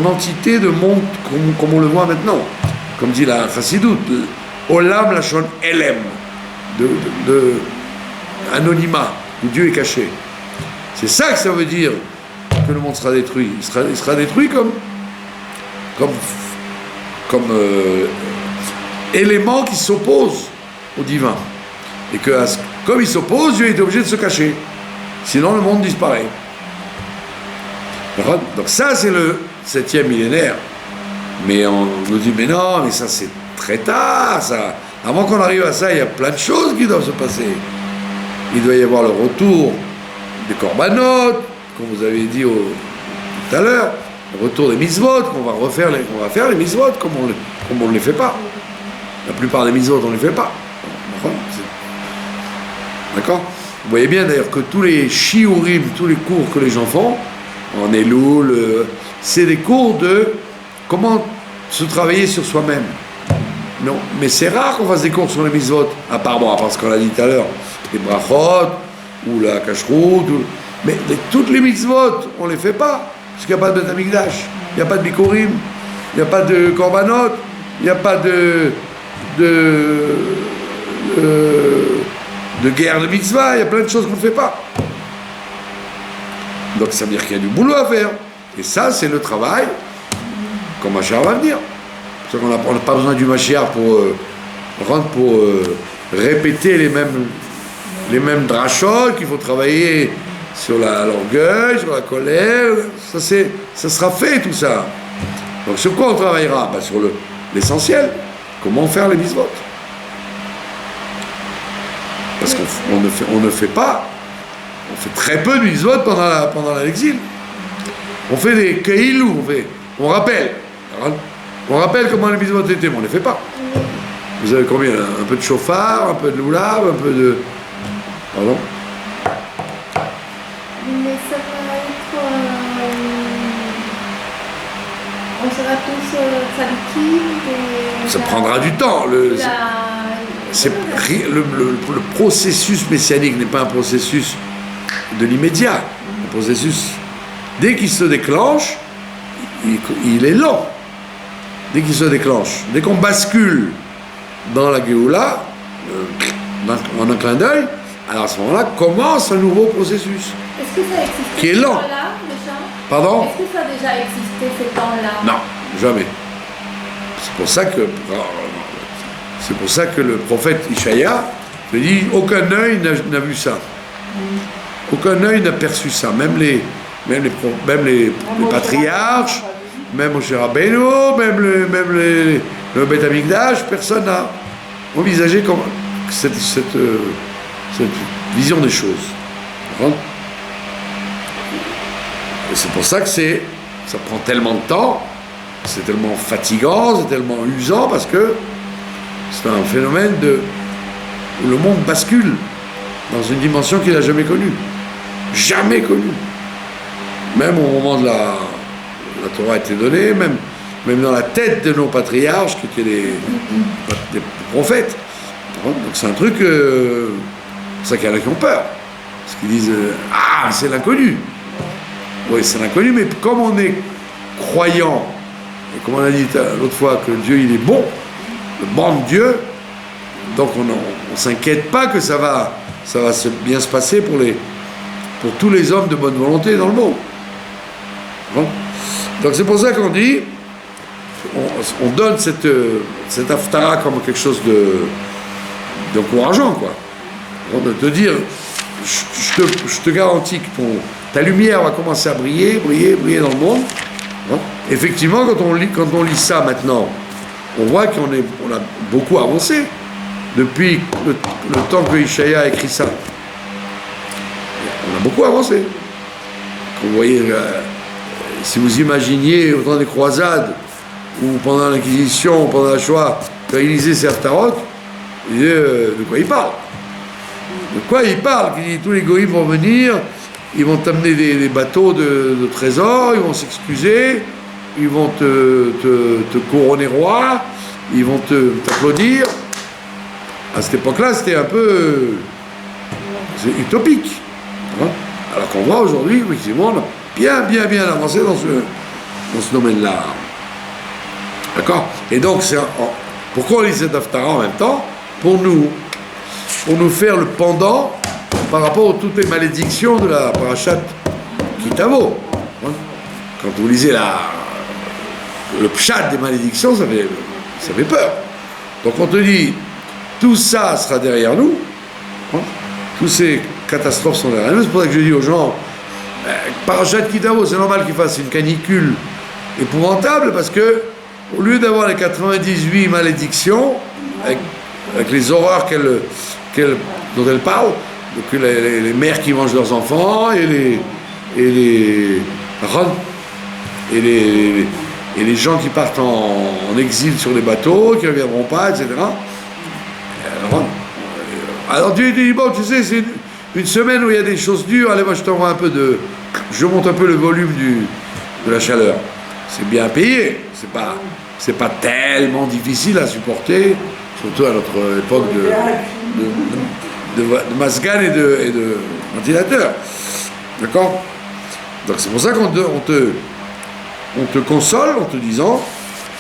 entité de monde comme on le voit maintenant. Comme dit la Chassidut, Olam Lachon Elem, de anonymat, où Dieu est caché. C'est ça que ça veut dire que le monde sera détruit. Il sera détruit comme élément qui s'oppose au divin. Et que comme il s'oppose, Dieu est obligé de se cacher. Sinon le monde disparaît. Donc ça c'est le 7e millénaire. Mais on nous dit mais non, mais ça c'est très tard, ça. Avant qu'on arrive à ça, il y a plein de choses qui doivent se passer. Il doit y avoir le retour des corbanotes, comme vous avez dit tout à l'heure, le retour des mitzvot, on va faire les mitzvot comme on ne les fait pas. La plupart des mitzvot, on ne les fait pas. D'accord? Vous voyez bien d'ailleurs que tous les shiurim, tous les cours que les gens font, en Elul, c'est des cours de comment se travailler sur soi-même. Non, mais c'est rare qu'on fasse des cours sur les mitzvot, à part ce qu'on a dit tout à l'heure, les brachot, ou la kashrut, mais toutes les mitzvot, on ne les fait pas, parce qu'il n'y a pas de Beth Amikdash, il n'y a pas de bikurim, il n'y a pas de korbanot, il n'y a pas de guerre de mitzvah, il y a plein de choses qu'on ne fait pas. Donc ça veut dire qu'il y a du boulot à faire. Et ça, c'est le travail quand Mashiach va venir. Parce qu'on n'a pas besoin du Mashiach pour répéter les mêmes drachot, qu'il faut travailler sur l'orgueil, sur la colère. Ça sera fait tout ça. Donc sur quoi on travaillera? Sur l'essentiel. Comment faire les mitzvot? Parce qu'on ne fait pas, on fait très peu de mitzvot pendant l'exil. On fait des keilou, on rappelle comment les mitzvot étaient, mais on ne les fait pas. Vous avez combien? Un peu de chauffard, un peu de loulav, un peu de... Pardon? Mais ça va être... on sera tous tzadikim. Ça prendra du temps. Le processus messianique n'est pas un processus de l'immédiat. Un processus, dès qu'il se déclenche, il est lent. Dès qu'il se déclenche, dès qu'on bascule dans la Géoula, en un clin d'œil, alors à ce moment-là commence un nouveau processus. Est-ce que ça existe qui est lent. Là, déjà? Pardon? Est-ce que ça a déjà existé ces temps-là? Non, jamais. C'est pour ça que le prophète Ishaïa Je dis, aucun œil n'a vu ça. Aucun œil n'a perçu ça. Même les patriarches, même Moshe Rabbeinu, même le Beth Amikdash, personne n'a envisagé comme cette vision des choses. Et c'est pour ça que ça prend tellement de temps, c'est tellement fatigant, c'est tellement usant, parce que c'est un phénomène où le monde bascule dans une dimension qu'il n'a jamais connue. Jamais connue. Même au moment de la Torah a été donnée, même dans la tête de nos patriarches, qui étaient des prophètes. Donc c'est un truc, c'est ça qu'il y en a qui ont peur. Parce qu'ils disent, ah, c'est l'inconnu. Oui, c'est l'inconnu, mais comme on est croyant, et comme on a dit l'autre fois que Dieu il est bon, le bon Dieu, donc on ne s'inquiète pas que ça va bien se passer pour tous les hommes de bonne volonté dans le monde. Bon. Donc c'est pour ça qu'on dit, on donne cette haftara comme quelque chose d'encourageant, quoi. De te dire, je te garantis que ta lumière va commencer à briller dans le monde. Bon. Effectivement, quand on lit ça maintenant, on voit qu'on a beaucoup avancé depuis le temps que Ishaïa a écrit ça. On a beaucoup avancé. Vous voyez, si vous imaginiez au temps des croisades, ou pendant l'Inquisition, ou pendant la Shoah, quand il lisait ces Haftarot, il disait de quoi il parle. De quoi il parle? Il dit, tous les goïms vont venir, ils vont t'amener des bateaux de trésors, ils vont s'excuser, ils vont te couronner roi, ils vont t'applaudir. À cette époque-là, c'était un peu utopique. Hein? Alors qu'on voit aujourd'hui, effectivement, on a bien avancé dans ce domaine-là. D'accord? Et donc, pourquoi on lit cette Haftara en même temps? Pour nous faire le pendant par rapport à toutes les malédictions de la Parashat Kitavo. Hein? Quand vous lisez le pshat des malédictions, ça fait peur. Donc on te dit, tout ça sera derrière nous. Hein? Toutes ces catastrophes sont derrière nous. C'est pour ça que je dis aux gens, Parashat Kitavo, c'est normal qu'ils fassent une canicule épouvantable, parce que au lieu d'avoir les 98 malédictions, avec les horreurs dont elle parle, donc les mères qui mangent leurs enfants, et les gens qui partent en exil sur les bateaux, qui ne reviendront pas, etc. Alors Dieu dit, bon, tu sais, c'est une semaine où il y a des choses dures, allez, moi je t'envoie je monte un peu le volume de la chaleur. C'est bien payé, c'est pas tellement difficile à supporter, surtout à notre époque de masgan et de ventilateur. D'accord? Donc c'est pour ça qu'on te console en te disant,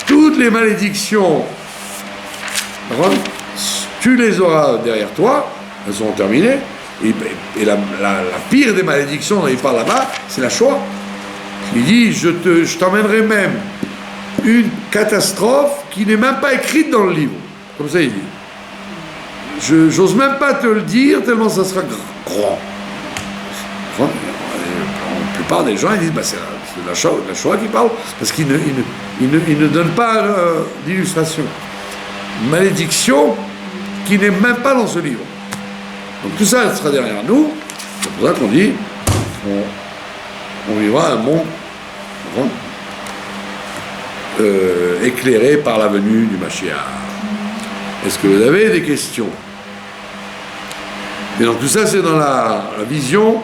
toutes les malédictions, tu les auras derrière toi, elles seront terminées, et la pire des malédictions dont il parle là-bas, c'est la Shoah. Il dit, je t'emmènerai même une catastrophe qui n'est même pas écrite dans le livre. Comme ça il dit. J'ose même pas te le dire tellement ça sera grand. La plupart des gens ils disent, c'est la Shoah qui parle, parce qu'ils ne donnent pas d'illustration. Malédiction qui n'est même pas dans ce livre. Donc tout ça sera derrière nous. C'est pour ça qu'on dit, on vivra un monde éclairé par la venue du Mashiach. Est-ce que vous avez des questions? Et donc tout ça c'est dans la vision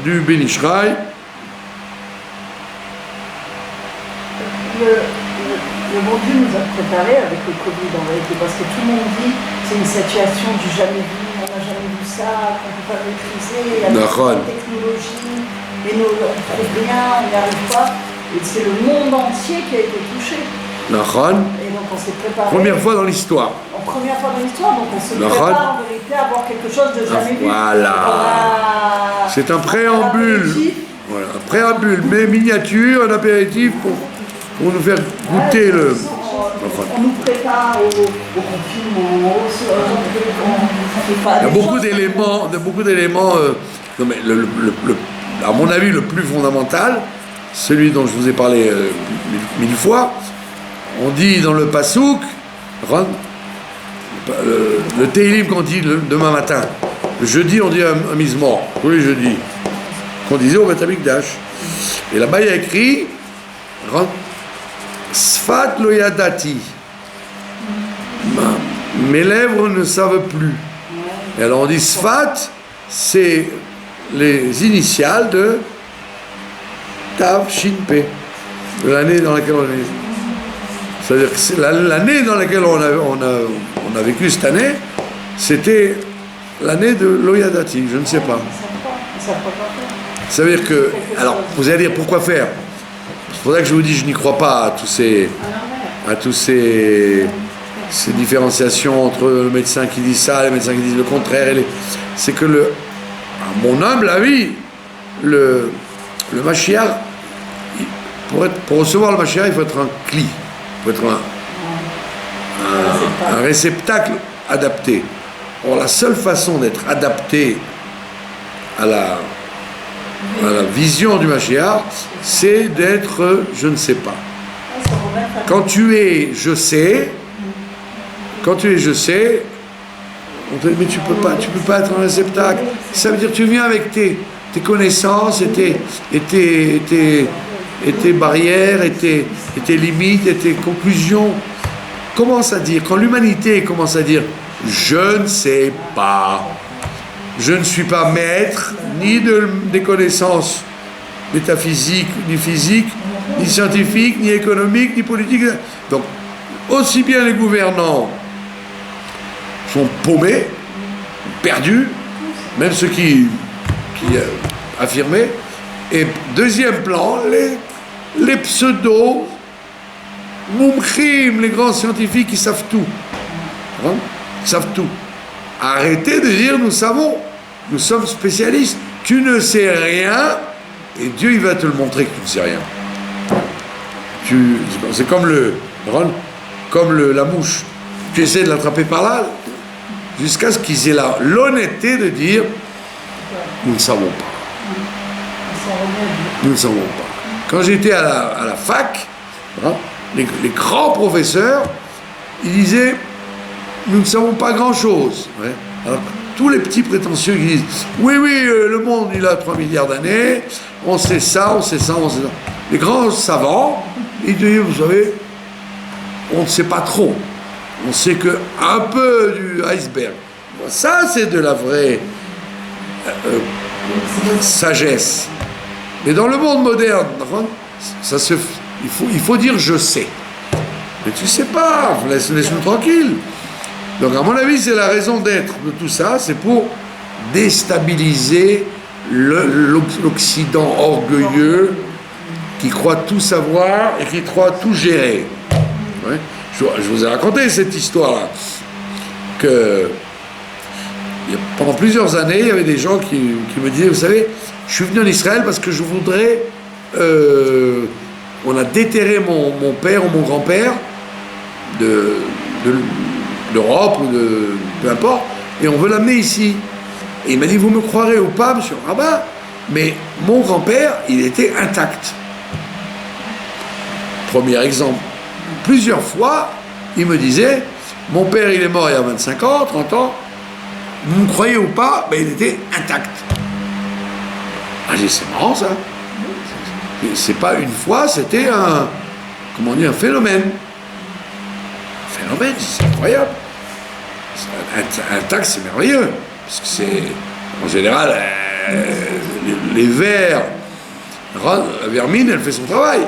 du Ben Ish Chai. Le bon Dieu nous a préparé avec le Covid en réalité, parce que tout le monde dit c'est une situation du jamais vu, on n'a jamais vu ça, qu'on ne peut pas maîtriser, il y a la technologie, mais nous on ne trouve rien, on n'y arrive pas, et c'est le monde entier qui a été touché. Et donc on s'est préparé. Première fois dans l'histoire. Première fois dans l'histoire, donc on se prépare en vérité à avoir quelque chose de jamais vu. Voilà. C'est un préambule. Voilà, un préambule, mais miniature, un apéritif pour nous faire goûter on nous prépare au confinement, il y a beaucoup d'éléments. Non mais à mon avis, le plus fondamental, celui dont je vous ai parlé mille fois, on dit dans le Passouk, le Télim qu'on dit demain matin, le jeudi on dit un Mizmor, tous les jeudis, qu'on disait au Beth Amikdash. Et là-bas il y a écrit Sfat lo yadati. Mes lèvres ne savent plus. Et alors on dit Sfat, c'est les initiales de Tav Shin Pe, de l'année dans laquelle on est. C'est-à-dire que c'est l'année dans laquelle on a vécu cette année, c'était l'année de Loyadati, je ne sais pas. Ça veut dire que. Alors, vous allez dire pourquoi faire? C'est pour ça que je vous dis, je n'y crois pas à tous ces différenciations entre le médecin qui dit ça, les médecins qui disent le contraire. C'est que à mon humble avis, le Mashiach, pour recevoir le Mashiach, il faut être un cli, il faut être un réceptacle adapté. Or, la seule façon d'être adapté à la vision du Mashiach, c'est d'être je ne sais pas. Quand tu es je sais, on te dit mais tu peux pas être un réceptacle. Ça veut dire que tu viens avec tes connaissances et tes barrières et tes limites et tes conclusions. Commence à dire, quand l'humanité commence à dire je ne sais pas, je ne suis pas maître ni des connaissances métaphysiques, ni physiques, ni scientifiques, ni économiques, ni politiques. Donc, aussi bien les gouvernants sont paumés, perdus, même ceux qui affirmaient. Et deuxième plan, les pseudo moumkhim, les grands scientifiques qui savent tout. Hein? Ils savent tout. Arrêtez de dire nous savons, nous sommes spécialistes. Tu ne sais rien et Dieu il va te le montrer que tu ne sais rien. C'est comme la mouche. Tu essaies de l'attraper par là jusqu'à ce qu'ils aient l'honnêteté de dire nous ne savons pas. Nous ne savons pas. Quand j'étais à la fac, hein, les grands professeurs, ils disaient nous ne savons pas grand-chose. Ouais. Alors, tous les petits prétentieux qui disent oui, le monde il a 3 milliards d'années, on sait ça, on sait ça, on sait ça. Les grands savants, ils disent vous savez, on ne sait pas trop. On sait que un peu du iceberg. Ça, c'est de la vraie sagesse. Mais dans le monde moderne, il faut dire je sais. Mais tu sais pas, laisse-nous tranquille. Donc à mon avis, c'est la raison d'être de tout ça, c'est pour déstabiliser l'Occident orgueilleux qui croit tout savoir et qui croit tout gérer. Ouais. Je vous ai raconté cette histoire-là, que pendant plusieurs années, il y avait des gens qui me disaient, vous savez, je suis venu en Israël parce que je voudrais... on a déterré mon père ou mon grand-père d'Europe ou peu importe, et on veut l'amener ici. Et il m'a dit, vous me croirez ou pas, monsieur le rabbin, mais mon grand-père, il était intact. Premier exemple. Plusieurs fois, il me disait, mon père, il est mort il y a 25 ans, 30 ans, vous me croyez ou pas, mais il était intact. J'ai dit, c'est marrant ça. C'est pas une fois, c'était un phénomène. C'est incroyable. Intact, c'est merveilleux. Parce que c'est, en général, les vers, la vermine, elle fait son travail.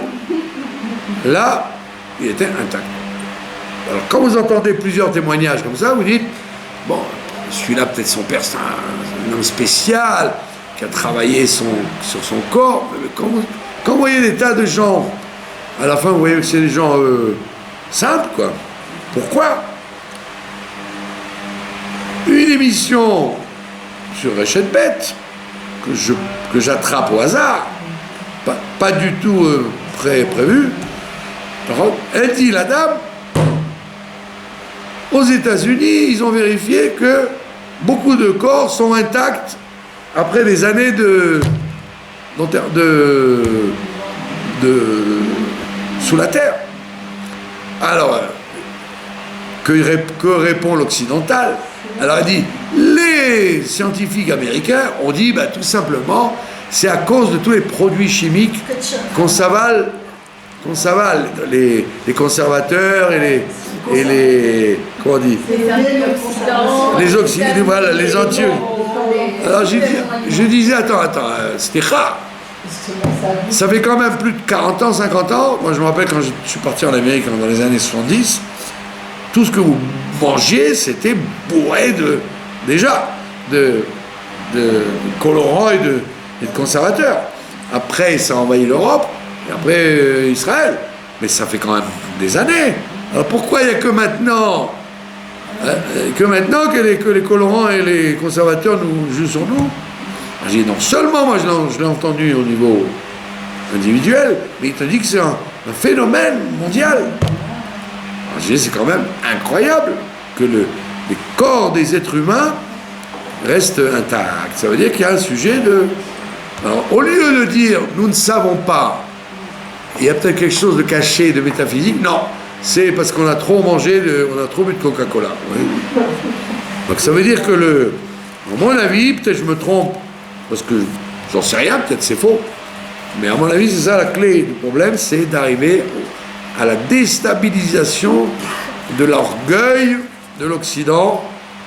Là, il était intact. Alors, quand vous entendez plusieurs témoignages comme ça, vous dites, bon, celui-là, peut-être son père, c'est un homme spécial, qui a travaillé sur son corps. Mais quand vous voyez des tas de gens, à la fin, vous voyez que c'est des gens simples, quoi. Pourquoi? Une émission sur Réchet Bête que j'attrape au hasard, pas du tout prévu. Elle dit, la dame, Aux États-Unis, ils ont vérifié que beaucoup de corps sont intacts après des années sous la terre. Alors, que répond l'occidental? Alors, il dit, les scientifiques américains ont dit, bah, tout simplement, c'est à cause de tous les produits chimiques qu'on s'avale, les conservateurs et les comment on dit, les oxydants, voilà, les anti. Alors je disais, attends, c'était rare. Ça fait quand même plus de 40 ans, 50 ans. Moi, je me rappelle quand je suis parti en Amérique dans les années 70, tout ce que vous mangiez, c'était bourré de colorants et de conservateurs. Après, ça a envahi l'Europe, et après Israël. Mais ça fait quand même des années. Alors pourquoi il n'y a que maintenant que les colorants et les conservateurs nous jouent sur nous? J'ai dit, non seulement moi je l'ai entendu au niveau individuel, mais il te dit que c'est un phénomène mondial. J'ai dit, c'est quand même incroyable que les corps des êtres humains restent intacts. Ça veut dire qu'il y a un sujet de... Alors, au lieu de dire, nous ne savons pas, il y a peut-être quelque chose de caché, de métaphysique, non, c'est parce qu'on a trop mangé, on a trop bu de Coca-Cola. Oui. Donc ça veut dire que à mon avis, peut-être je me trompe, parce que j'en sais rien, peut-être c'est faux, mais à mon avis, c'est ça la clé du problème, c'est d'arriver à la déstabilisation de l'orgueil de l'Occident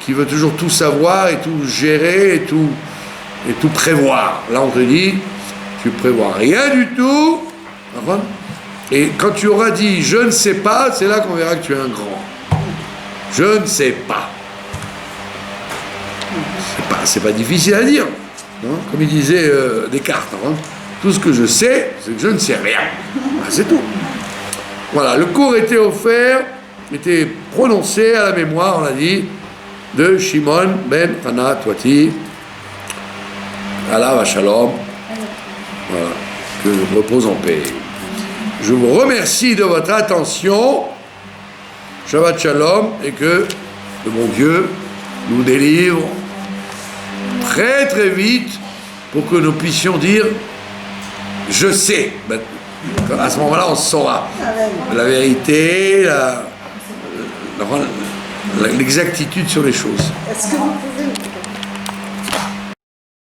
qui veut toujours tout savoir et tout gérer et tout prévoir. Là, on te dit, tu prévois rien du tout. Et quand tu auras dit « je ne sais pas », c'est là qu'on verra que tu es un grand. Je ne sais pas. C'est pas difficile à dire. Hein, comme il disait Descartes. Hein. Tout ce que je sais, c'est que je ne sais rien. Ben, c'est tout. Voilà, le cours était offert, était prononcé à la mémoire, on l'a dit, de Shimon ben Hana Twati. Allah va shalom. Voilà, que je repose en paix. Je vous remercie de votre attention. Shabbat shalom, et que le bon Dieu nous délivre très très vite pour que nous puissions dire je sais. À ce moment-là, on saura la vérité, l'exactitude sur les choses. Est-ce que vous pouvez